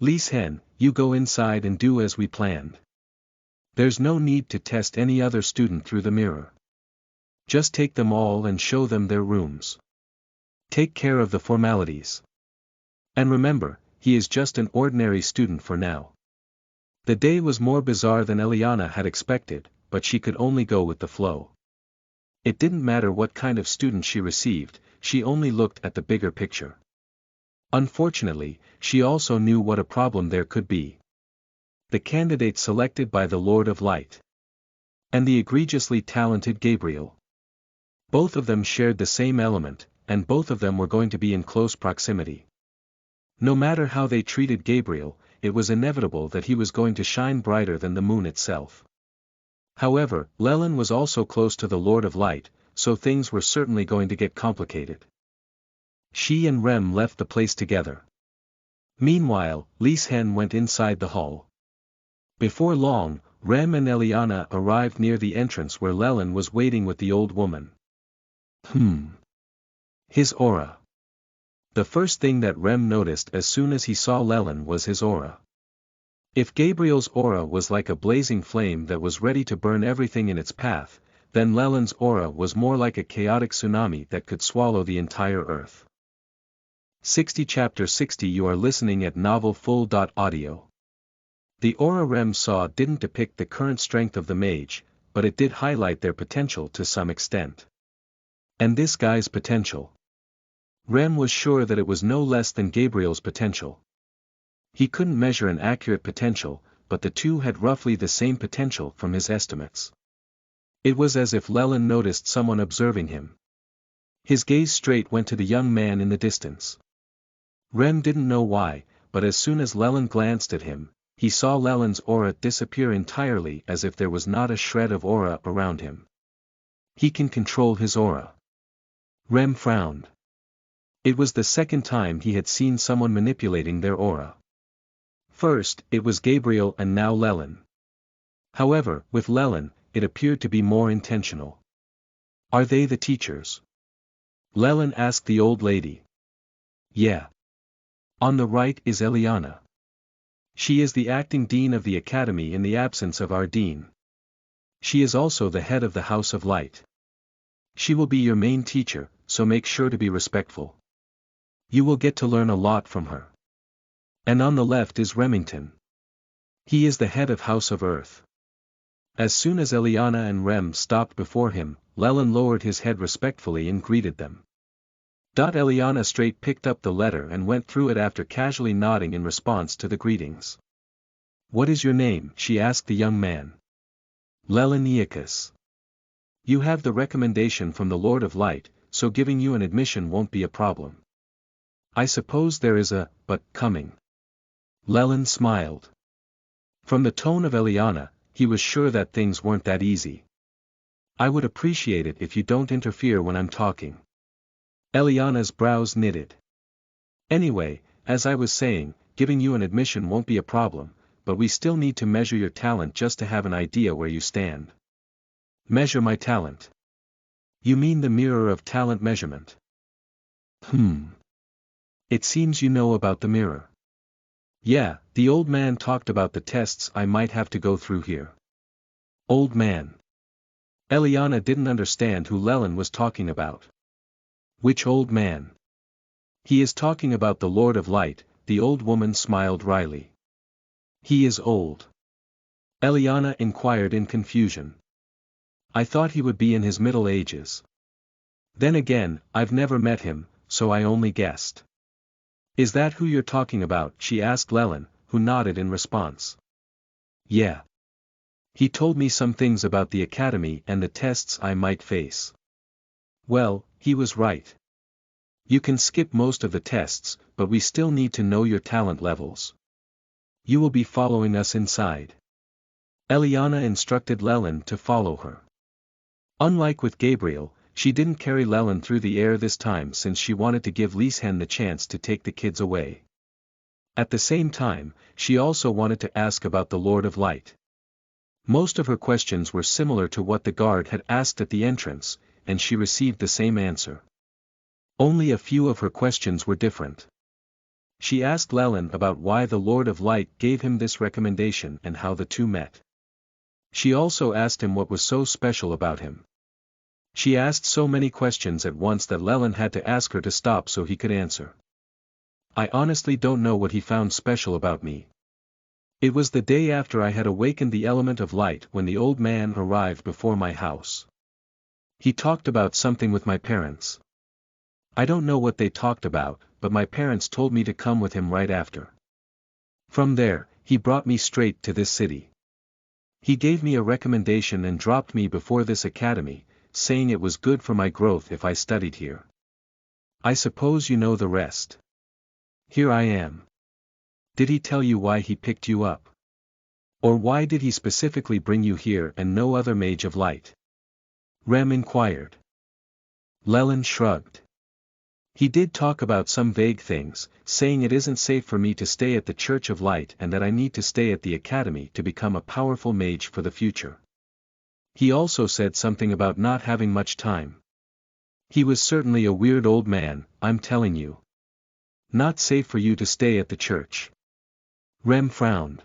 Lise Hen, you go inside and do as we planned. There's no need to test any other student through the mirror. Just take them all and show them their rooms. Take care of the formalities. And remember, he is just an ordinary student for now. The day was more bizarre than Eliana had expected, but she could only go with the flow. It didn't matter what kind of student she received, she only looked at the bigger picture. Unfortunately, she also knew what a problem there could be. The candidate selected by the Lord of Light. And the egregiously talented Gabriel. Both of them shared the same element, and both of them were going to be in close proximity. No matter how they treated Gabriel, it was inevitable that he was going to shine brighter than the moon itself. However, Leland was also close to the Lord of Light, so things were certainly going to get complicated. She and Rem left the place together. Meanwhile, Lise Hen went inside the hall. Before long, Rem and Eliana arrived near the entrance where Leland was waiting with the old woman. His aura. The first thing that Rem noticed as soon as he saw Leland was his aura. If Gabriel's aura was like a blazing flame that was ready to burn everything in its path, then Leland's aura was more like a chaotic tsunami that could swallow the entire earth. 60 Chapter 60 You are listening at novelfull.audio. The aura Rem saw didn't depict the current strength of the mage, but it did highlight their potential to some extent. And this guy's potential. Rem was sure that it was no less than Gabriel's potential. He couldn't measure an accurate potential, but the two had roughly the same potential from his estimates. It was as if Leland noticed someone observing him. His gaze straight went to the young man in the distance. Rem didn't know why, but as soon as Leland glanced at him, he saw Leland's aura disappear entirely as if there was not a shred of aura around him. He can control his aura. Rem frowned. It was the second time he had seen someone manipulating their aura. First, it was Gabriel and now Leland. However, with Leland, it appeared to be more intentional. Are they the teachers? Leland asked the old lady. Yeah. On the right is Eliana. She is the acting dean of the academy in the absence of our dean. She is also the head of the House of Light. She will be your main teacher, so make sure to be respectful. You will get to learn a lot from her. And on the left is Remington. He is the head of House of Earth. As soon as Eliana and Rem stopped before him, Leland lowered his head respectfully and greeted them. Eliana straight picked up the letter and went through it after casually nodding in response to the greetings. What is your name? She asked the young man. Lelaniacus. You have the recommendation from the Lord of Light, so giving you an admission won't be a problem. I suppose there is a but coming. Leland smiled. From the tone of Eliana, he was sure that things weren't that easy. I would appreciate it if you don't interfere when I'm talking. Eliana's brows knitted. Anyway, as I was saying, giving you an admission won't be a problem, but we still need to measure your talent just to have an idea where you stand. Measure my talent. You mean the mirror of talent measurement? It seems you know about the mirror. Yeah, the old man talked about the tests I might have to go through here. Old man. Eliana didn't understand who Leland was talking about. Which old man? He is talking about the Lord of Light, the old woman smiled wryly. He is old. Eliana inquired in confusion. I thought he would be in his middle ages. Then again, I've never met him, so I only guessed. Is that who you're talking about? She asked Lelyn, who nodded in response. Yeah. He told me some things about the academy and the tests I might face. Well, he was right. You can skip most of the tests, but we still need to know your talent levels. You will be following us inside. Eliana instructed Lelyn to follow her. Unlike with Gabriel, she didn't carry Lelyn through the air this time since she wanted to give Lyshen the chance to take the kids away. At the same time, she also wanted to ask about the Lord of Light. Most of her questions were similar to what the guard had asked at the entrance, and she received the same answer. Only a few of her questions were different. She asked Lelyn about why the Lord of Light gave him this recommendation and how the two met. She also asked him what was so special about him. She asked so many questions at once that Lelyn had to ask her to stop so he could answer. I honestly don't know what he found special about me. It was the day after I had awakened the element of light when the old man arrived before my house. He talked about something with my parents. I don't know what they talked about, but my parents told me to come with him right after. From there, he brought me straight to this city. He gave me a recommendation and dropped me before this academy, saying it was good for my growth if I studied here. I suppose you know the rest. Here I am. Did he tell you why he picked you up? Or why did he specifically bring you here and no other mage of light? Rem inquired. Lelyn shrugged. He did talk about some vague things, saying it isn't safe for me to stay at the Church of Light and that I need to stay at the academy to become a powerful mage for the future. He also said something about not having much time. He was certainly a weird old man, I'm telling you. Not safe for you to stay at the church. Rem frowned.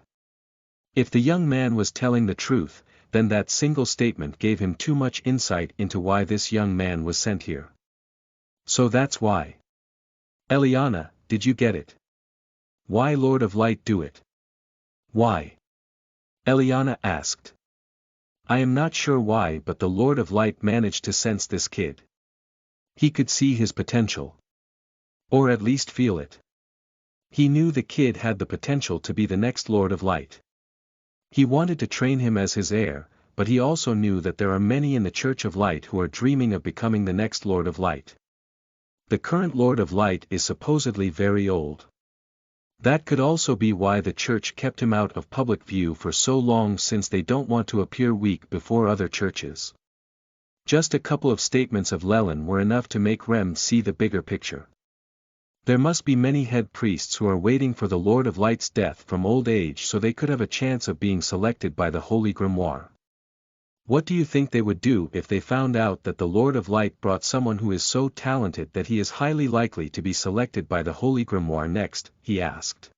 If the young man was telling the truth, then that single statement gave him too much insight into why this young man was sent here. So that's why. Eliana, did you get it? Why Lord of Light do it? Why? Eliana asked. I am not sure why, but the Lord of Light managed to sense this kid. He could see his potential. Or at least feel it. He knew the kid had the potential to be the next Lord of Light. He wanted to train him as his heir, but he also knew that there are many in the Church of Light who are dreaming of becoming the next Lord of Light. The current Lord of Light is supposedly very old. That could also be why the church kept him out of public view for so long, since they don't want to appear weak before other churches. Just a couple of statements of Lelyn were enough to make Rem see the bigger picture. There must be many head priests who are waiting for the Lord of Light's death from old age so they could have a chance of being selected by the Holy Grimoire. What do you think they would do if they found out that the Lord of Light brought someone who is so talented that he is highly likely to be selected by the Holy Grimoire next? He asked.